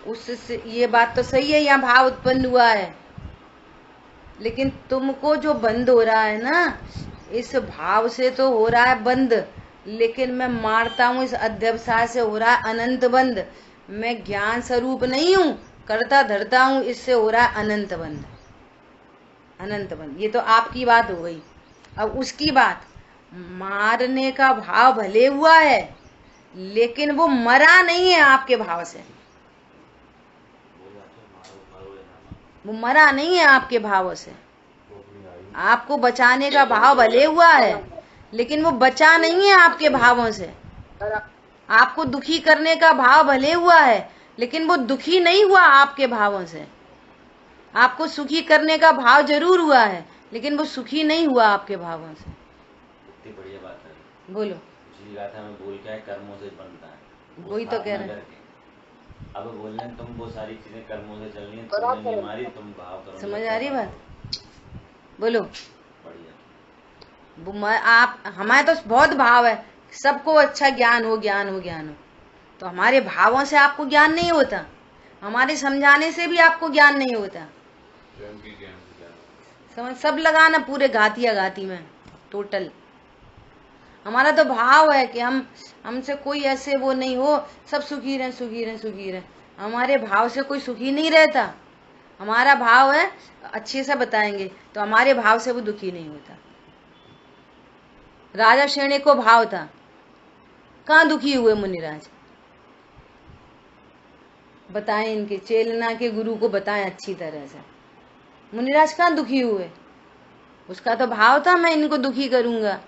उससे, ये बात तो सही है, यहाँ भाव उत्पन्न हुआ है, लेकिन तुमको जो बंद हो रहा है ना, इस भाव से तो हो रहा है बंद, लेकिन मैं मारता हूँ इस अध्यवसाय से हो रहा है अनंत बंद। मैं ज्ञान स्वरूप नहीं हूँ, करता धरता हूँ, इससे हो रहा है अनंत बंद, अनंत बंद। ये तो आपकी बात हो गई। अब उसकी बात, मारने का भाव भले हुआ है लेकिन वो मरा नहीं है आपके भाव से, वो मरा नहीं है आपके भावों से। आपको बचाने का भाव भले हुआ है लेकिन वो बचा नहीं है आपके भावों से। आपको दुखी करने का भाव भले हुआ है लेकिन वो दुखी नहीं हुआ आपके भावों से। आपको सुखी करने का भाव जरूर हुआ है लेकिन वो सुखी नहीं हुआ आपके भावों से। इतनी बढ़िया बात है। बोलो। जी गाथा में बोल क्या है, कर्मों से बनता है, वही तो कह रहे हैं। अब बोलने तुम वो सारी चीजें कर्मों से चलनी है, तुमने नहीं मारी, तुम भाव करो। समझ आ रही बात? बोलो। बढ़िया। आप, हमारे तो बहुत भाव है, सबको अच्छा ज्ञान हो, ज्ञान हो, ज्ञान हो, तो हमारे भावों से आपको ज्ञान नहीं होता, हमारे समझाने से भी आपको ज्ञान नहीं होता। समझ, सब लगाना पूरे घातिया घाती में टोटल। हमारा तो भाव है कि हमसे कोई ऐसे वो नहीं हो, सब सुखी रहे, सुखी रहे, सुखी रहे। हमारे भाव से कोई सुखी नहीं रहता। हमारा भाव है अच्छे से बताएंगे तो हमारे भाव से वो दुखी नहीं होता। राजा शेणे को भाव था, कहाँ दुखी हुए मुनिराज? बताएं, इनके चेलना के गुरु को बताएं अच्छी तरह से। मुनिराज कहाँ दुखी हुए? उसका तो भाव था मैं इनको दुखी करूंगा,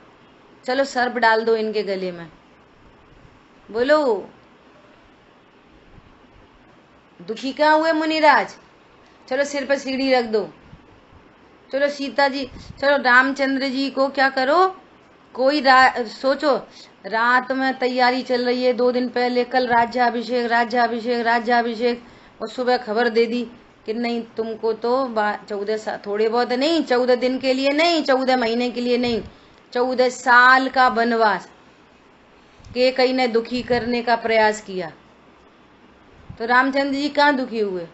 चलो सर्प डाल दो इनके गले में। बोलो, दुखी कहाँ हुए मुनिराज? चलो सिर पर सीढ़ी रख दो, चलो सीता जी, चलो रामचंद्र जी को क्या करो, कोई सोचो, रात में तैयारी चल रही है 2 दिन पहले, कल राज्याभिषेक, राज्याभिषेक, राज्याभिषेक, और सुबह खबर दे दी कि नहीं तुमको तो 14 थोड़े बहुत नहीं, 14 दिन के लिए नहीं, 14 महीने के लिए नहीं, 14 साल का वनवास के कई ने दुखी करने का प्रयास किया। तो रामचंद्र जी कहाँ दुखी हुए?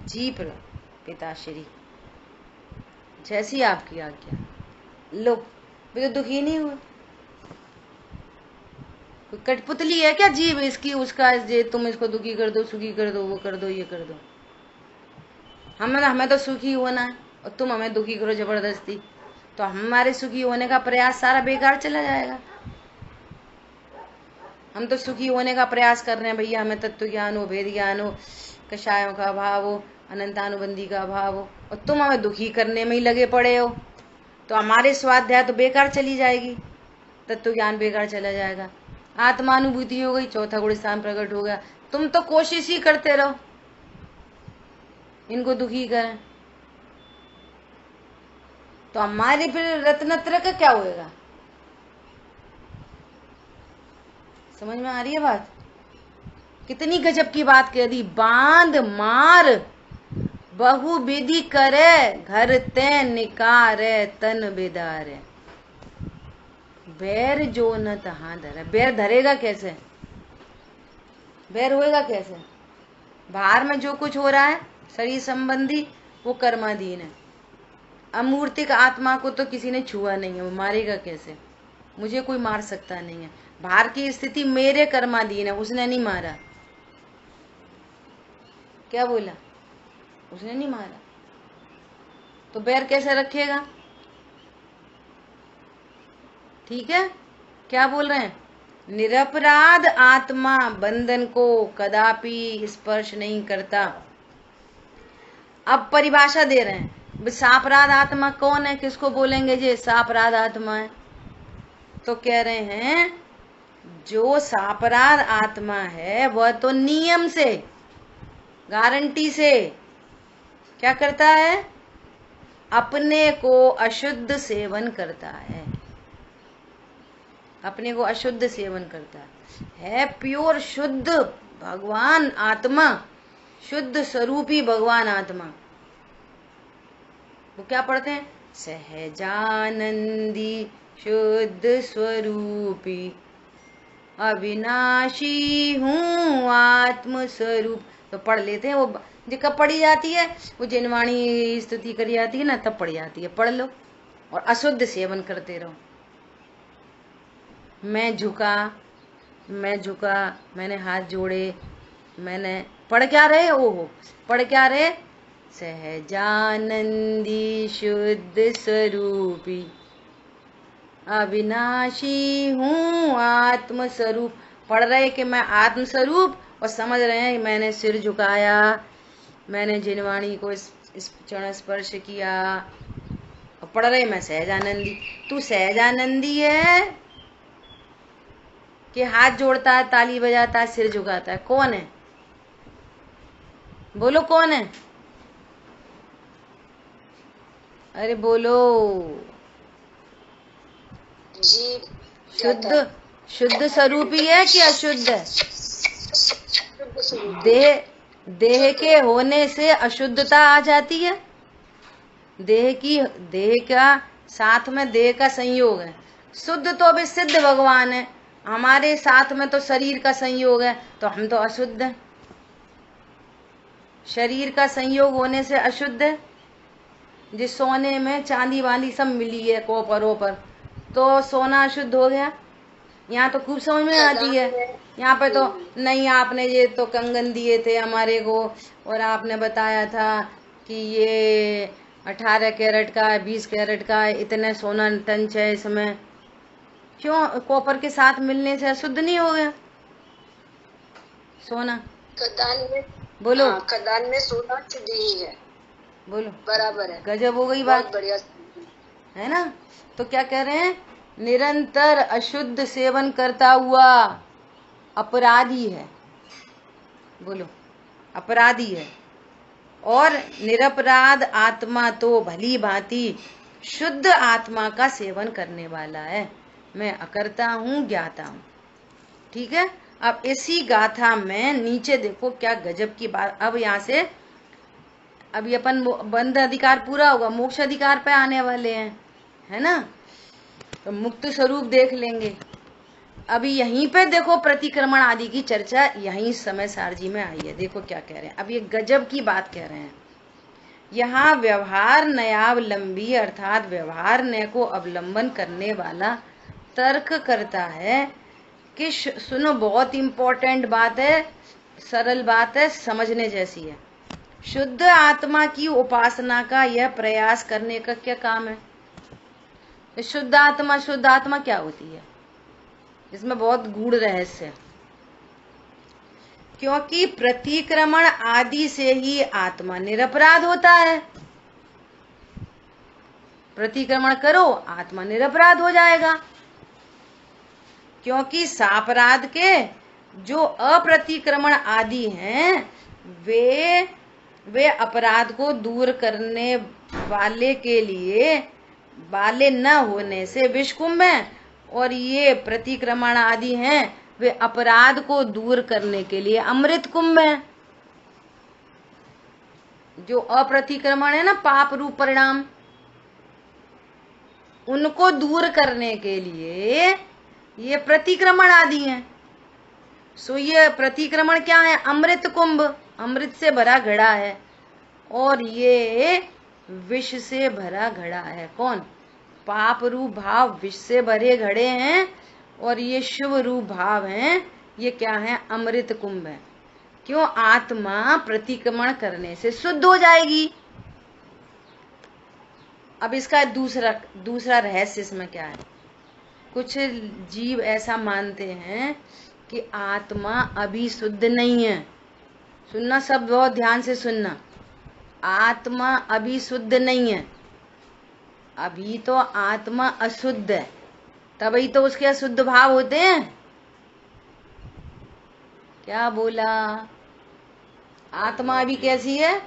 जी पिताश्री, जैसी आपकी आज्ञा। लो, तो दुखी नहीं हुए। कोई कठपुतली है क्या जीव इसकी उसका, जे तुम इसको दुखी कर दो, सुखी कर दो, वो कर दो, ये कर दो। हमें तो सुखी होना है और तुम हमें दुखी करो जबरदस्ती, तो हमारे सुखी होने का प्रयास सारा बेकार चला जाएगा। हम तो सुखी होने का प्रयास कर रहे हैं भैया, हमें तत्व ज्ञान हो, भेद ज्ञान हो, कषायों का अभाव हो, अनंतानुबंधी का अभाव हो, और तुम हमें दुखी करने में ही लगे पड़े हो, तो हमारे स्वाध्याय तो बेकार चली जाएगी, तत्व ज्ञान बेकार चला जाएगा, आत्मानुभूति हो गई, चौथा गुण स्थान प्रकट हो गया। तुम तो कोशिश ही करते रहो इनको दुखी करें, तो हमारे फिर रत्नत्र का क्या होएगा? समझ में आ रही है बात? कितनी गजब की बात कह दी। बांध मार बहु विधि करे, घर ते निकारे तन बेदारे। बैर जो न तहां धरे, बैर धरेगा कैसे? बैर होएगा कैसे? बाहर में जो कुछ हो रहा है शरीर संबंधी वो कर्माधीन है। अमूर्तिक आत्मा को तो किसी ने छुआ नहीं है, वो मारेगा कैसे? मुझे कोई मार सकता नहीं है। भार की स्थिति मेरे कर्माधीन है, उसने नहीं मारा। क्या बोला? उसने नहीं मारा, तो बैर कैसे रखेगा? ठीक है, क्या बोल रहे हैं? निरपराध आत्मा बंधन को कदापि स्पर्श नहीं करता। अब परिभाषा दे रहे हैं, सापराध आत्मा कौन है? किसको बोलेंगे जे सापराध आत्मा है? तो कह रहे हैं जो सापराध आत्मा है वह तो नियम से, गारंटी से क्या करता है? अपने को अशुद्ध सेवन करता है, अपने को अशुद्ध सेवन करता है प्योर शुद्ध भगवान आत्मा, शुद्ध स्वरूपी भगवान आत्मा। वो क्या पढ़ते हैं? सहजानंदी शुद्ध स्वरूपी अविनाशी हूँ आत्म स्वरूप। तो पढ़ लेते हैं, वो जो कब पढ़ी जाती है? वो जिनवाणी स्तुति करी जाती है ना, तब पढ़ी जाती है। पढ़ लो और अशुद्ध सेवन करते रहो। मैं झुका, मैंने हाथ जोड़े, मैंने पढ़ क्या रहे? ओहो, पढ़ क्या रहे? सहजानंदी शुद्ध स्वरूपी अविनाशी हूँ आत्म स्वरूप। पढ़ रहे कि मैं आत्म स्वरूप, और समझ रहे हैं मैंने सिर झुकाया, मैंने जिनवाणी को इस चरण स्पर्श किया, और पढ़ रहे मैं सहजानंदी। तू सहजानंदी है कि हाथ जोड़ता है, ताली बजाता है, सिर झुकाता है? कौन है? बोलो कौन है? अरे बोलो जी। शुद्ध स्वरूपी है कि अशुद्ध है? देह के होने से अशुद्धता आ जाती है। देह का साथ में देह का संयोग है। शुद्ध तो अभी सिद्ध भगवान है, हमारे साथ में तो शरीर का संयोग है, तो हम तो अशुद्ध हैं। शरीर का संयोग होने से अशुद्ध है। जिस सोने में चांदी वाली सब मिली है कॉपर पर, तो सोना अशुद्ध हो गया। यहाँ तो खूब समझ में आती है। यहाँ पे तो नहीं, आपने ये तो कंगन दिए थे हमारे को, और आपने बताया था कि ये 18 कैरेट का है, 20 कैरेट का है, इतने सोना टंच है इसमें। क्यों? कॉपर के साथ मिलने से अशुद्ध नहीं हो गया सोना? खदान में बोलो। हाँ, खदान में सोना शुद्ध ही है। बोलो, बराबर है। गजब हो गई बात, बढ़िया है ना? तो क्या कह रहे हैं? निरंतर अशुद्ध सेवन करता हुआ अपराधी है। बोलो, अपराधी है। और निरपराध आत्मा तो भली भांति शुद्ध आत्मा का सेवन करने वाला है। मैं अकर्ता हूँ, ज्ञाता हूँ। ठीक है, अब इसी गाथा में नीचे देखो क्या गजब की बात। अब यहाँ से अभी अपन बंध अधिकार पूरा होगा, मोक्ष अधिकार पे आने वाले हैं, है ना? तो मुक्त स्वरूप देख लेंगे। अभी यहीं पे देखो प्रतिक्रमण आदि की चर्चा यहीं समय सारजी में आई है। देखो क्या कह रहे हैं, अब ये गजब की बात कह रहे हैं। यहाँ व्यवहार नयावलंबी अर्थात व्यवहार नय को अवलंबन करने वाला तर्क करता है कि सुनो, बहुत इंपॉर्टेंट बात है, सरल बात है, समझने जैसी है। शुद्ध आत्मा की उपासना का यह प्रयास करने का क्या काम है? शुद्ध आत्मा क्या होती है? इसमें बहुत गूढ़ रहस्य है। क्योंकि प्रतिक्रमण आदि से ही आत्मा निरपराध होता है। प्रतिक्रमण करो, आत्मा निरपराध हो जाएगा। क्योंकि सापराध के जो अप्रतिक्रमण आदि हैं, वे अपराध को दूर करने वाले के लिए वाले न होने से विषकुंभ हैं, और ये प्रतिक्रमण आदि हैं वे अपराध को दूर करने के लिए अमृत कुंभ हैं। जो अप्रतिक्रमण है ना, पाप रूप परिणाम, उनको दूर करने के लिए ये प्रतिक्रमण आदि हैं। सो ये प्रतिक्रमण क्या है? अमृत कुंभ, अमृत से भरा घड़ा है, और ये विष से भरा घड़ा है। कौन? पाप रूप भाव विष से भरे घड़े हैं और ये शुभ रूप भाव हैं, ये क्या है? अमृत कुंभ है। क्यों? आत्मा प्रतिक्रमण करने से शुद्ध हो जाएगी। अब इसका दूसरा रहस्य इसमें क्या है? कुछ जीव ऐसा मानते हैं कि आत्मा अभी शुद्ध नहीं है। सुनना, सब बहुत ध्यान से सुनना। आत्मा अभी शुद्ध नहीं है, अभी तो आत्मा अशुद्ध है, तभी तो उसके अशुद्ध भाव होते हैं। क्या बोला? आत्मा अभी कैसी है?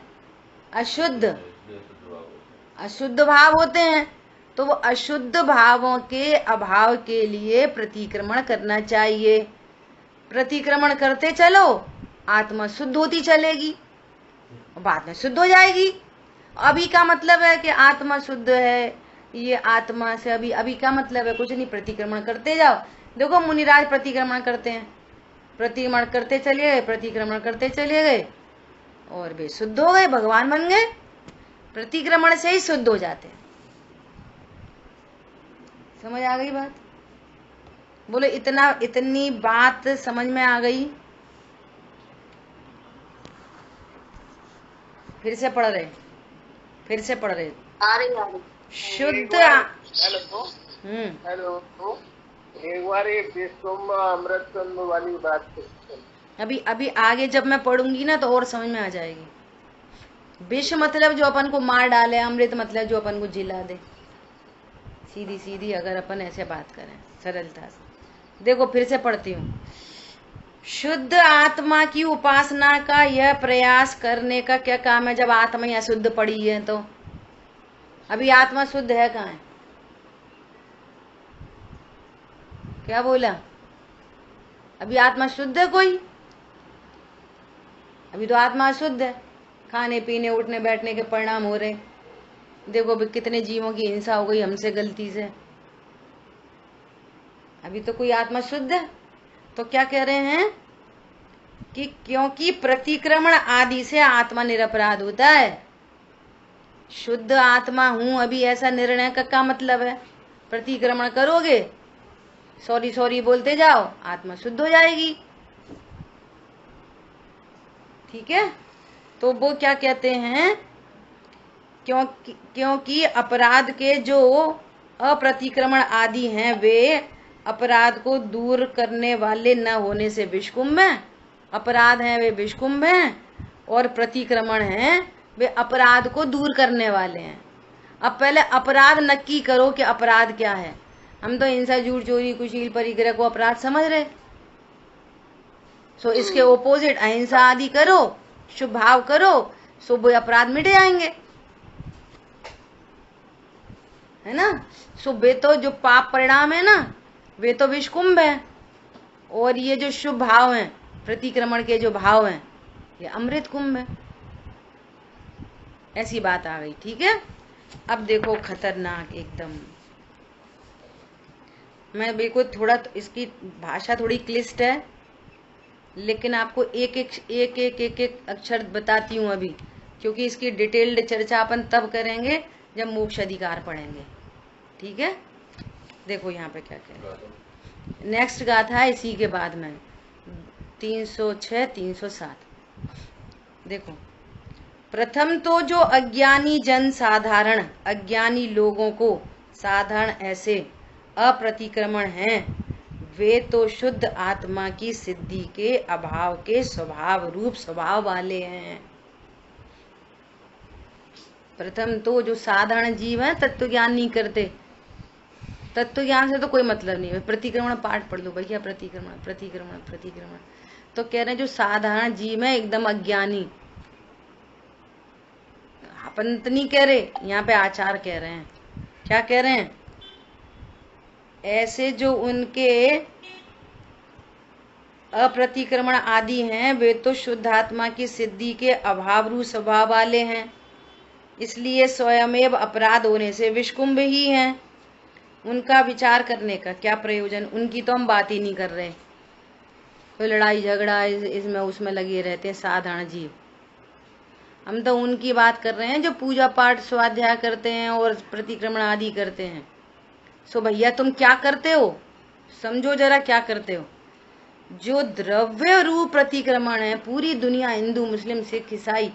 अशुद्ध, अशुद्ध भाव होते हैं। तो वो अशुद्ध भावों के अभाव के लिए प्रतिक्रमण करना चाहिए। प्रतिक्रमण करते चलो, आत्मा शुद्ध होती चलेगी, बाद में शुद्ध हो जाएगी। अभी का मतलब है कि आत्मा शुद्ध है, ये आत्मा से अभी का मतलब है कुछ नहीं, प्रतिक्रमण करते जाओ। देखो मुनिराज प्रतिक्रमण करते हैं, प्रतिक्रमण करते चले गए, प्रतिक्रमण करते चले गए और वे शुद्ध हो गए, भगवान बन गए। प्रतिक्रमण से ही शुद्ध हो जाते हैं। समझ आ गई बात? बोलो, इतनी बात समझ में आ गई? फिर से पढ़ रहे आ रही शुद्ध। हेलो, एक बार ये विश्वकुंभ अमृत कुंभ वाली बात अभी आगे जब मैं पढ़ूंगी ना तो और समझ में आ जाएगी। विष मतलब जो अपन को मार डाले, अमृत मतलब जो अपन को जिला दे। सीधी सीधी अगर अपन ऐसे बात करें सरलता से। देखो फिर से पढ़ती हूँ। शुद्ध आत्मा की उपासना का यह प्रयास करने का क्या काम है जब आत्मा यहाँ शुद्ध पड़ी है? तो अभी आत्मा शुद्ध है कहाँ है? क्या बोला? अभी आत्मा शुद्ध है कोई? अभी तो आत्मा शुद्ध है। खाने पीने उठने बैठने के परिणाम हो रहे। देखो अभी कितने जीवों की हिंसा हो गई हमसे गलती से। अभी तो कोई आत्मा शुद्ध है। तो क्या कह रहे हैं कि क्योंकि प्रतिक्रमण आदि से आत्मा निरपराध होता है। शुद्ध आत्मा हूं अभी ऐसा निर्णय का क्या मतलब है? प्रतिक्रमण करोगे, सॉरी सॉरी बोलते जाओ, आत्मा शुद्ध हो जाएगी। ठीक है? तो वो क्या कहते हैं, क्योंकि अपराध के जो अप्रतिक्रमण आदि हैं वे अपराध को दूर करने वाले न होने से विषकुंभ हैं। अपराध हैं वे विषकुंभ हैं और प्रतिक्रमण हैं वे अपराध को दूर करने वाले हैं। अब पहले अपराध नक्की करो कि अपराध क्या है। हम तो हिंसा, झूठ, चोरी, कुशील, परिग्रह को अपराध समझ रहे। सो इसके ओपोजिट अहिंसा आदि करो, शुभ भाव करो, सो वो अपराध मिट जाएंगे, है ना। सो वे तो जो पाप परिणाम है ना वे तो विषकुंभ है और ये जो शुभ भाव हैं, प्रतिक्रमण के जो भाव हैं, ये अमृत कुंभ है। ऐसी बात आ गई। ठीक है? अब देखो खतरनाक एकदम। मैं बिल्कुल थोड़ा तो इसकी भाषा थोड़ी क्लिष्ट है लेकिन आपको एक एक अक्षर बताती हूँ अभी, क्योंकि इसकी डिटेल्ड चर्चा अपन तब करेंगे जब मोक्ष अधिकार पढ़ेंगे। ठीक है? देखो यहाँ पे क्या कह रहे हैं। नेक्स्ट गाथा है इसी के बाद में 306 307। देखो, प्रथम तो जो अज्ञानी जन साधारण, अज्ञानी लोगों को साधारण ऐसे अप्रतिक्रमण हैं वे तो शुद्ध आत्मा की सिद्धि के अभाव के स्वभाव रूप स्वभाव वाले हैं। प्रथम तो जो साधारण जीव हैं, तत्व ज्ञान नहीं करते। तत्व ज्ञान से तो कोई मतलब नहीं है। प्रतिक्रमण पाठ पढ़ लो भैया, प्रतिक्रमण प्रतिक्रमण प्रतिक्रमण। तो कह रहे हैं जो साधारण जीव है एकदम अज्ञानी, अपन तो नहीं कह रहे, यहाँ पे आचार कह रहे हैं। क्या कह रहे हैं? ऐसे जो उनके अप्रतिक्रमण आदि हैं वे तो शुद्ध आत्मा की सिद्धि के अभाव रूप स्वभाव वाले हैं, इसलिए स्वयमेव अपराध होने से विषकुंभ ही हैं। उनका विचार करने का क्या प्रयोजन? उनकी तो हम बात ही नहीं कर रहे। कोई लड़ाई झगड़ा इसमें उसमें लगे रहते हैं साधारण जीव। हम तो उनकी बात कर रहे हैं जो पूजा पाठ स्वाध्याय करते हैं और प्रतिक्रमण आदि करते हैं। सो भैया तुम क्या करते हो, समझो जरा क्या करते हो। जो द्रव्य रूप प्रतिक्रमण है, पूरी दुनिया हिंदू मुस्लिम सिख ईसाई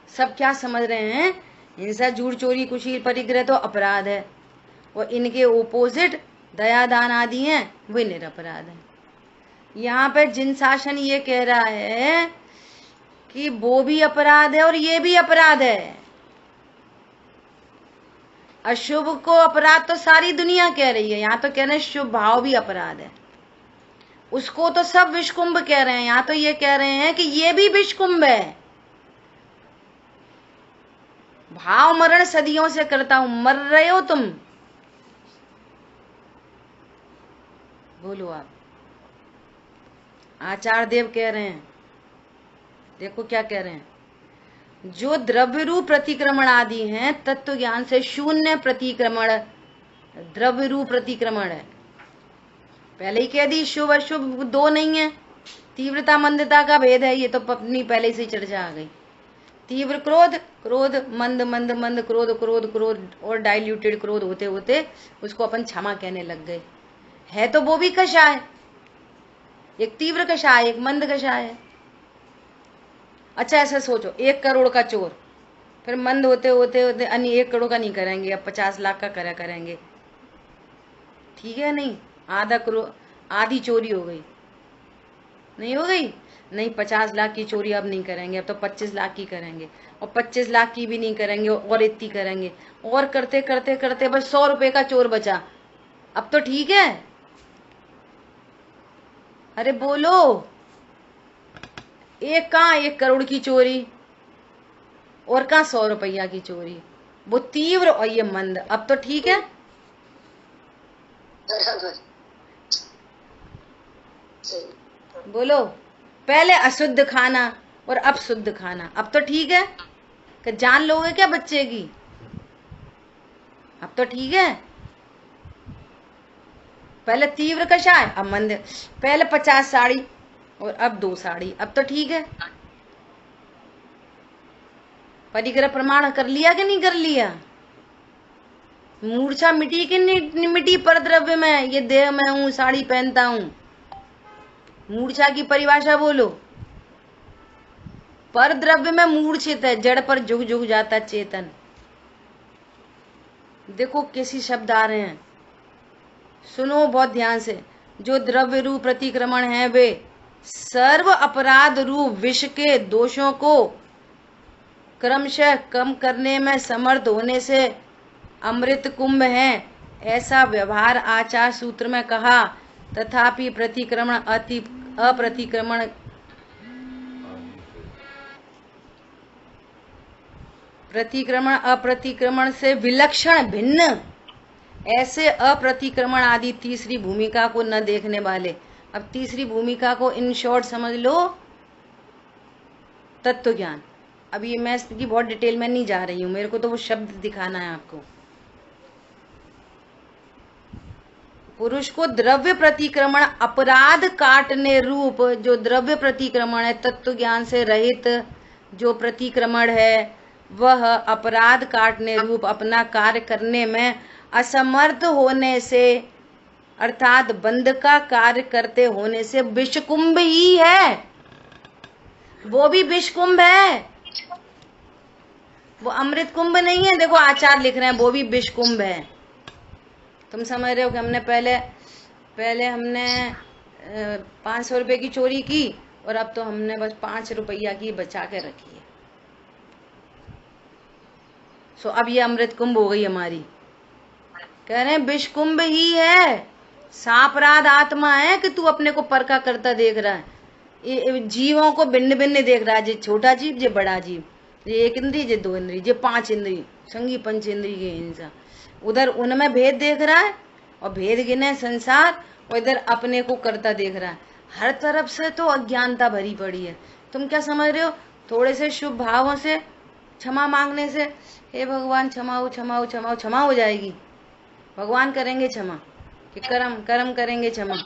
सब क्या समझ रहे हैं, हिंसा झूठ चोरी कुशील परिग्रह तो अपराध है, और इनके ओपोजिट दया दान आदि हैं वे निरपराध है। यहाँ पे जिन शासन ये कह रहा है कि वो भी अपराध है और ये भी अपराध है। अशुभ को अपराध तो सारी दुनिया कह रही है, यहाँ तो कह रहे हैं शुभ भाव भी अपराध है। उसको तो सब विषकुंभ कह रहे हैं, यहाँ तो ये कह रहे हैं कि ये भी विषकुंभ है। भाव मरण सदियों से करता हूं, मर रहे हो तुम। बोलो आप। आचार्य देव कह रहे हैं, देखो क्या कह रहे हैं, जो द्रव्य रूप प्रतिक्रमण आदि हैं तत्व ज्ञान से शून्य प्रतिक्रमण द्रव्य रूप प्रतिक्रमण है। पहले ही कह दी शुभ अशुभ दो नहीं है, तीव्रता मंदता का भेद है, ये तो अपनी पहले से चर्चा आ गई। तीव्र क्रोध क्रोध मंद मंद मंद क्रोध क्रोध क्रोध और डाइल्यूटेड क्रोध होते होते उसको अपन क्षमा कहने लग गए। है तो वो भी कषाय, एक तीव्र कषाय एक मंद कषाय है। अच्छा ऐसा सोचो, 1 करोड़ का चोर, फिर मंद होते होते होते 1 करोड़ का नहीं करेंगे, अब 50 लाख का करा करेंगे, ठीक है? नहीं, आधा करोड़ आधी चोरी हो गई, नहीं हो गई? नहीं, 50 लाख की चोरी अब नहीं करेंगे, अब तो 25 लाख की करेंगे, और 25 लाख की भी नहीं करेंगे और इतनी करेंगे, और करते करते करते बस 100 रुपए का चोर बचा। अब तो ठीक है? अरे बोलो, एक कहाँ 1 करोड़ की चोरी और कहाँ 100 रुपया की चोरी, वो तीव्र और ये मंद। अब तो ठीक है? बोलो, पहले अशुद्ध खाना और अब शुद्ध खाना, अब तो ठीक है? कि जान लोगे क्या बच्चे की? अब तो ठीक है? पहले तीव्र कषाय अब मंद, पहले 50 साड़ी और अब 2 साड़ी, अब तो ठीक है? परिग्रह प्रमाण कर लिया कि नहीं कर लिया? मूर्छा मिटी कि नहीं मिटी? पर द्रव्य में, ये देह में हूं, साड़ी पहनता हूं। मूर्छा की परिभाषा बोलो। पर द्रव्य में मूर्छित है, जड़ पर जुग जुग जाता चेतन। देखो कैसी शब्द आ रहे हैं, सुनो बहुत ध्यान से। जो द्रव्य रूप प्रतिक्रमण है वे सर्व अपराध रूप विष के दोषों को क्रमशः कम करने में समर्थ होने से अमृत कुंभ है, ऐसा व्यवहार आचार सूत्र में कहा। तथापि प्रतिक्रमण अप्रतिक्रमण प्रतिक्रमण अप्रतिक्रमण से विलक्षण भिन्न, ऐसे अप्रतिक्रमण आदि तीसरी भूमिका को न देखने वाले। अब तीसरी भूमिका को इन शॉर्ट समझ लो, तत्व ज्ञान। अब ये मैं इसकी बहुत डिटेल में नहीं जा रही हूं, मेरे को तो वो शब्द दिखाना है आपको। पुरुष को द्रव्य प्रतिक्रमण अपराध काटने रूप, जो द्रव्य प्रतिक्रमण है तत्व ज्ञान से रहित जो प्रतिक्रमण है, वह अपराध काटने रूप अपना कार्य करने में असमर्थ होने से, अर्थात बंध का कार्य करते होने से विषकुंभ ही है। वो भी विषकुंभ है, वो अमृत कुंभ नहीं है। देखो आचार्य लिख रहे हैं वो भी विषकुंभ है। तुम समझ रहे हो कि हमने पहले हमने 500 रुपए की चोरी की और अब तो हमने बस 5 रुपया की बचा के रखी है। सो अब ये अमृत कुंभ हो गई हमारी। कह रहे हैं विषकुंभ ही है, सापराध आत्मा है कि तू अपने को परका करता देख रहा है, जीवों को भिन्न भिन्न देख रहा है, जे छोटा जीव जे बड़ा जीव, जे 1 इंद्री जे 2 इंद्री जे 5 इंद्री, संगी 5 इंद्री की हिंसा। उधर उनमें भेद देख रहा है और भेद गिने संसार, और इधर अपने को करता देख रहा है। हर तरफ से तो अज्ञानता भरी पड़ी है। तुम क्या समझ रहे हो? थोड़े से शुभ भावों से क्षमा मांगने से, हे भगवान क्षमाओ क्षमाओ क्षमाओ, क्षमा हो जाएगी? भगवान करेंगे क्षमा कि कर्म करेंगे क्षमा?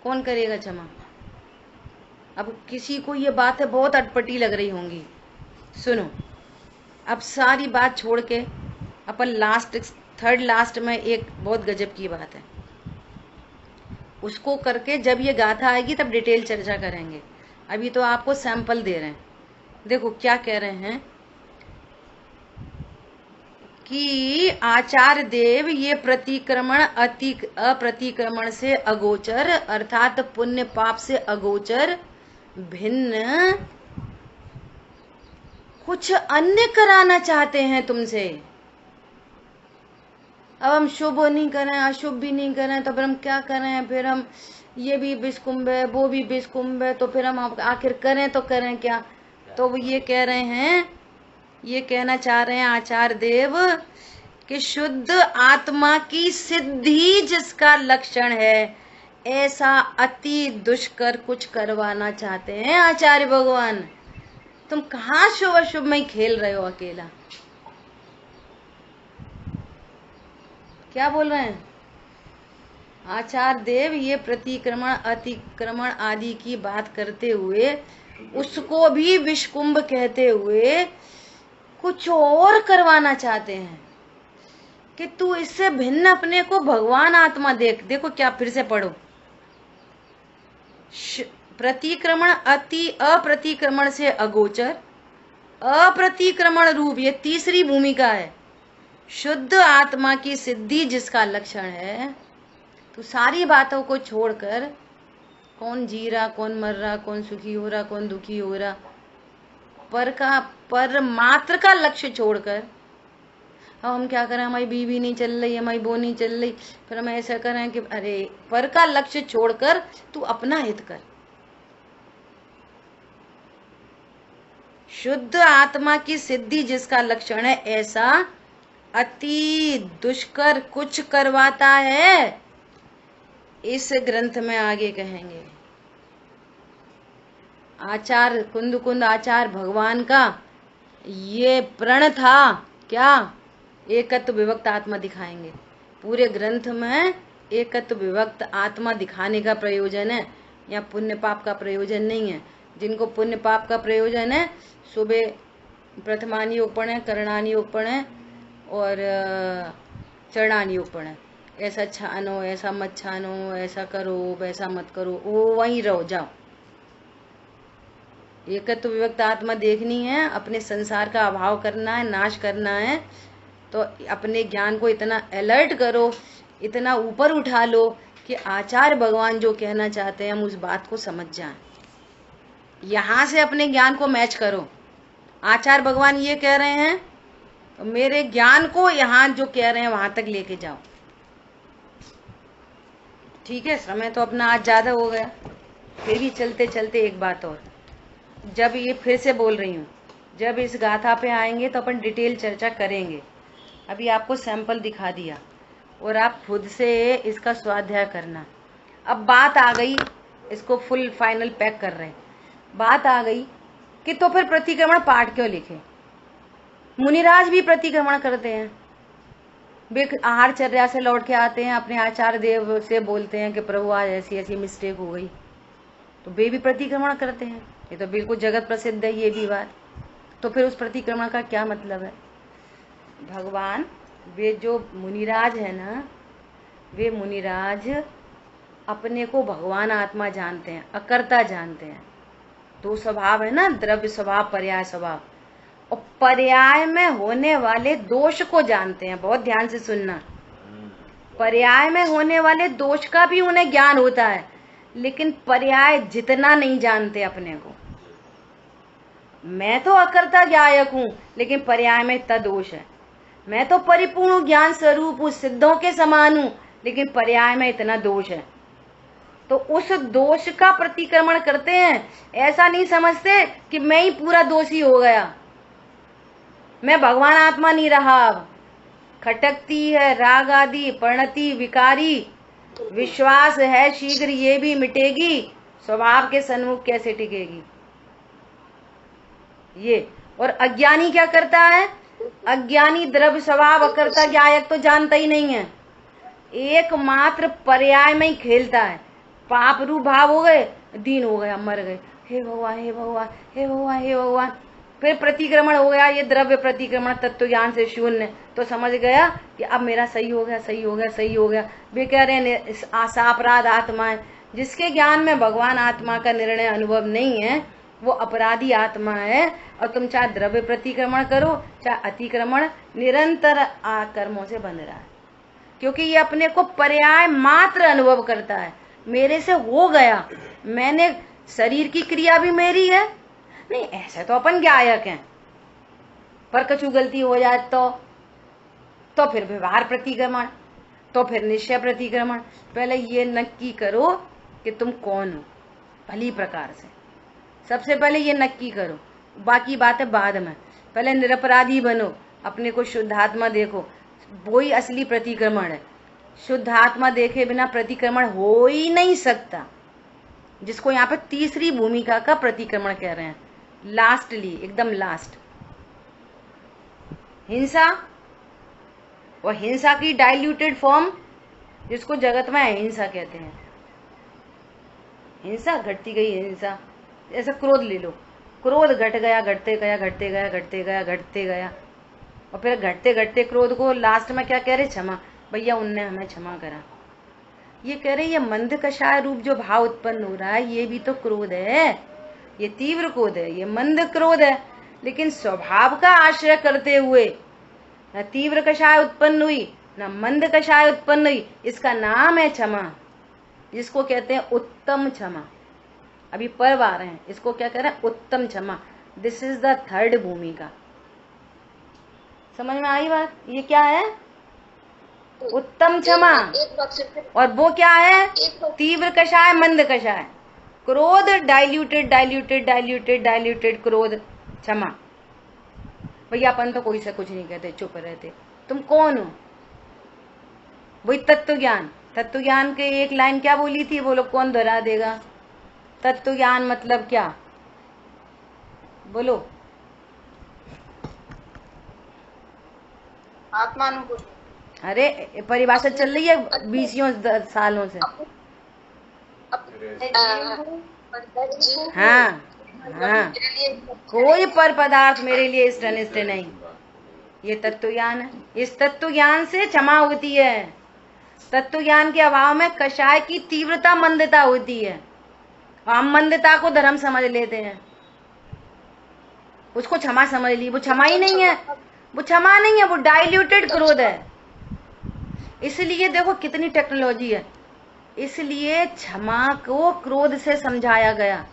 कौन करेगा क्षमा? अब किसी को ये बातें बहुत अटपटी लग रही होंगी। सुनो, अब सारी बात छोड़ के अपन लास्ट थर्ड लास्ट में एक बहुत गजब की बात है, उसको करके जब ये गाथा आएगी तब डिटेल चर्चा करेंगे। अभी तो आपको सैंपल दे रहे हैं। देखो क्या कह रहे हैं कि आचार्य देव ये प्रतिक्रमण अप्रतिक्रमण से अगोचर अर्थात पुण्य पाप से अगोचर भिन्न कुछ अन्य कराना चाहते हैं तुमसे। अब हम शुभ नहीं करें, अशुभ भी नहीं करें, तो फिर हम क्या करें? फिर हम ये भी विषकुंभ है, वो भी विषकुंभ है, तो फिर हम आखिर करें तो करें क्या? तो वो ये कह रहे हैं, ये कहना चाह रहे हैं आचार्य देव कि शुद्ध आत्मा की सिद्धि जिसका लक्षण है, ऐसा अति दुष्कर कुछ करवाना चाहते हैं आचार्य भगवान। तुम कहाँ शुभ अशुभ में खेल रहे हो अकेला? क्या बोल रहे हैं आचार्य देव? ये प्रतिक्रमण अतिक्रमण आदि की बात करते हुए, उसको भी विषकुंभ कहते हुए कुछ और करवाना चाहते हैं कि तू इससे भिन्न अपने को भगवान आत्मा देख। देखो क्या, फिर से पढ़ो, प्रतिक्रमण अप्रतिक्रमण से अगोचर, अप्रतिक्रमण रूप, ये तीसरी भूमिका है। शुद्ध आत्मा की सिद्धि जिसका लक्षण है, तो सारी बातों को छोड़कर कौन जी रहा, कौन मर रहा, कौन सुखी हो रहा, कौन दुखी हो रहा, पर मात्र का लक्ष्य छोड़कर अब हम क्या करें, हमारी बीवी नहीं चल रही, हमारी वो नहीं चल रही, फिर हम ऐसा करें कि अरे पर का लक्ष्य छोड़कर तू अपना हित कर। शुद्ध आत्मा की सिद्धि जिसका लक्षण है, ऐसा अति दुष्कर कुछ करवाता है। इस ग्रंथ में आगे कहेंगे आचार्य कुंद आचार्य भगवान का ये प्रण था। क्या? एकत्व विभक्त आत्मा दिखाएंगे। पूरे ग्रंथ में एकत्व विभक्त आत्मा दिखाने का प्रयोजन है, या पुण्य पाप का प्रयोजन नहीं है। जिनको पुण्य पाप का प्रयोजन है, सुबह प्रथमानी योग पढ़े, करणानी योग पढ़े और चरणानी योग पढ़े। ऐसा छानो, ऐसा मत छानो, ऐसा करो, वैसा मत करो, वो वहीं रहो, जाओ। एकत्व विभक्त आत्मा देखनी है, अपने संसार का अभाव करना है, नाश करना है, तो अपने ज्ञान को इतना अलर्ट करो, इतना ऊपर उठा लो कि आचार्य भगवान जो कहना चाहते हैं हम उस बात को समझ जाएं। यहाँ से अपने ज्ञान को मैच करो। आचार्य भगवान ये कह रहे हैं तो मेरे ज्ञान को यहाँ जो कह रहे हैं वहां तक लेके जाओ। ठीक है, समय तो अपना आज ज्यादा हो गया, फिर भी चलते चलते एक बात और, जब ये फिर से बोल रही हूँ, जब इस गाथा पे आएंगे तो अपन डिटेल चर्चा करेंगे। अभी आपको सैंपल दिखा दिया और आप खुद से इसका स्वाध्याय करना। अब बात आ गई, इसको फुल फाइनल पैक कर रहे हैं, बात आ गई कि तो फिर प्रतिक्रमण पाठ क्यों लिखे? मुनिराज भी प्रतिक्रमण करते हैं, वे आहारचर्या से लौट के आते हैं, अपने आचार्य देव से बोलते हैं कि प्रभु आज ऐसी ऐसी मिस्टेक हो गई, तो वे भी प्रतिक्रमण करते हैं। ये तो बिल्कुल जगत प्रसिद्ध है ये भी बात। तो फिर उस प्रतिक्रमण का क्या मतलब है? भगवान, वे जो मुनिराज है ना, वे मुनिराज अपने को भगवान आत्मा जानते हैं, अकर्ता जानते हैं। दो स्वभाव है ना, द्रव्य स्वभाव, पर्याय स्वभाव, और पर्याय में होने वाले दोष को जानते हैं। बहुत ध्यान से सुनना, पर्याय में होने वाले दोष का भी उन्हें ज्ञान होता है, लेकिन पर्याय जितना नहीं जानते अपने को। मैं तो अकर्ता ज्ञायक हूं, लेकिन पर्याय में इतना दोष है। मैं तो परिपूर्ण ज्ञान स्वरूप हूं, सिद्धों के समान हूं, लेकिन पर्याय में इतना दोष है। तो उस दोष का प्रतिक्रमण करते हैं। ऐसा नहीं समझते कि मैं ही पूरा दोषी हो गया, मैं भगवान आत्मा नहीं रहा। अब खटकती है राग आदि, परिणति विकारी, विश्वास है शीघ्र ये भी मिटेगी, स्वभाव के सन्मुख कैसे टिकेगी ये। और अज्ञानी क्या करता है? अज्ञानी द्रव्य स्वभाव, अकर्ता ज्ञायक तो जानता ही नहीं है, एकमात्र पर्याय में ही खेलता है। पाप रूप भाव हो गए, दीन हो गया, मर गए, हे भगवान हे भगवान हे भगवान हे भगवान, फिर प्रतिक्रमण हो गया, ये द्रव्य प्रतिक्रमण तत्व ज्ञान से शून्य, तो समझ गया कि अब मेरा सही हो गया, सही हो गया, सही हो गया। वे कह रहे हैं सापराध आत्मा है, जिसके ज्ञान में भगवान आत्मा का निर्णय अनुभव नहीं है वो अपराधी आत्मा है। और तुम चाहे द्रव्य प्रतिक्रमण करो चाहे अतिक्रमण, निरंतर कर्मों से बंध रहा है, क्योंकि ये अपने को पर्याय मात्र अनुभव करता है। मेरे से हो गया, मैंने, शरीर की क्रिया भी मेरी है, नहीं ऐसे तो अपन गायक हैं, पर कछु गलती हो जाए तो फिर व्यवहार प्रतिक्रमण, तो फिर निश्चय प्रतिक्रमण। पहले ये नक्की करो कि तुम कौन हो भली प्रकार से, सबसे पहले ये नक्की करो, बाकी बातें बाद में। पहले निरपराधी बनो, अपने को शुद्धात्मा देखो, वही असली प्रतिक्रमण है। शुद्धात्मा देखे बिना प्रतिक्रमण हो ही नहीं सकता, जिसको यहाँ पे तीसरी भूमिका का प्रतिक्रमण कह रहे हैं, लास्टली, एकदम लास्ट। हिंसा, और हिंसा की डाइल्यूटेड फॉर्म जिसको जगत में अहिंसा कहते हैं। हिंसा, घटती गई हिंसा, जैसे क्रोध ले लो, क्रोध घट गया, घटते गया, घटते गया, घटते गया, घटते गया, और फिर घटते घटते क्रोध को लास्ट में क्या कह रहे, क्षमा, भैया उनने हमें क्षमा करा। ये कह रहे ये मंद कषाय रूप जो भाव उत्पन्न हो रहा है ये भी तो क्रोध है, ये तीव्र क्रोध है, ये मंद क्रोध है, लेकिन स्वभाव का आश्रय करते हुए न तीव्र कषाय उत्पन्न हुई न मंद कषाय उत्पन्न हुई। इसका नाम है क्षमा, जिसको कहते हैं उत्तम क्षमा। अभी पर्व आ रहे हैं, इसको क्या कह रहे हैं, उत्तम क्षमा। दिस इज द थर्ड भूमिका। समझ में आई बात? ये क्या है, उत्तम क्षमा। और वो क्या है, तीव्र कषाय मंद कषाय। क्रोध डाइल्यूटेड डाइल्यूटेड डाइल्यूटेड डाइल्यूटेड क्रोध क्षमा। भैया अपन तो कोई से कुछ नहीं कहते, चुप रहते। तुम कौन हो, वही तत्व ज्ञान। तत्व ज्ञान के एक लाइन क्या बोली थी, बोलो कौन दोहरा देगा? तत्व ज्ञान मतलब क्या, बोलो? आत्मानुभूति। अरे परिभाषा चल रही है 20 सालों से। हाँ हाँ, कोई पर पदार्थ मेरे लिए इष्ट अनिष्ट नहीं, ये तत्व ज्ञान है। इस तत्व ज्ञान से क्षमा होती है। तत्व ज्ञान के अभाव में कषाय की तीव्रता मंदता होती है। हम मंदता को धर्म समझ लेते हैं, उसको क्षमा समझ ली, वो क्षमा ही नहीं है, वो क्षमा नहीं है, वो डाइल्यूटेड क्रोध है। इसलिए देखो कितनी टेक्नोलॉजी है, इसलिए क्षमा को क्रोध से समझाया गया।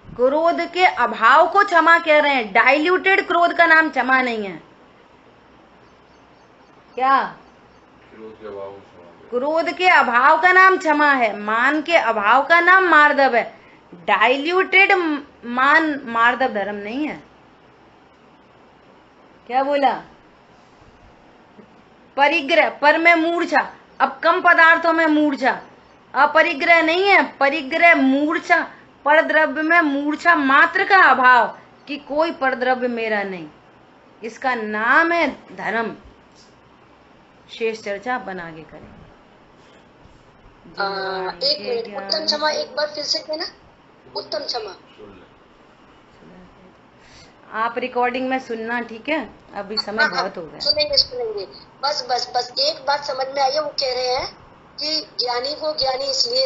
क्रोध के अभाव को क्षमा कह रहे हैं, डाइल्यूटेड क्रोध का नाम क्षमा नहीं है। क्या? क्रोध के अभाव का नाम क्षमा है, मान के अभाव का नाम मार्दव है। डाइल्यूटेड मान मार्दव धर्म नहीं है। क्या बोला? परिग्रह, पर में मूर्छा, अब कम पदार्थों में मूर्छा, अपरिग्रह नहीं है, परिग्रह मूर्छा, पर द्रव्य में मूर्छा मात्र का अभाव कि कोई पर द्रव्य मेरा नहीं, इसका नाम है धर्म। शेष चर्चा अपन आगे करेंगे। एक मिनट, उत्तम क्षमा एक बार फिर से कहना, उत्तम क्षमा। आप रिकॉर्डिंग में सुनना, ठीक है? अभी समय बहुत हो गया। सुनेंगे। बस एक बात समझ में आई है, वो कह रहे हैं कि ज्ञानी को ज्ञानी इसलिए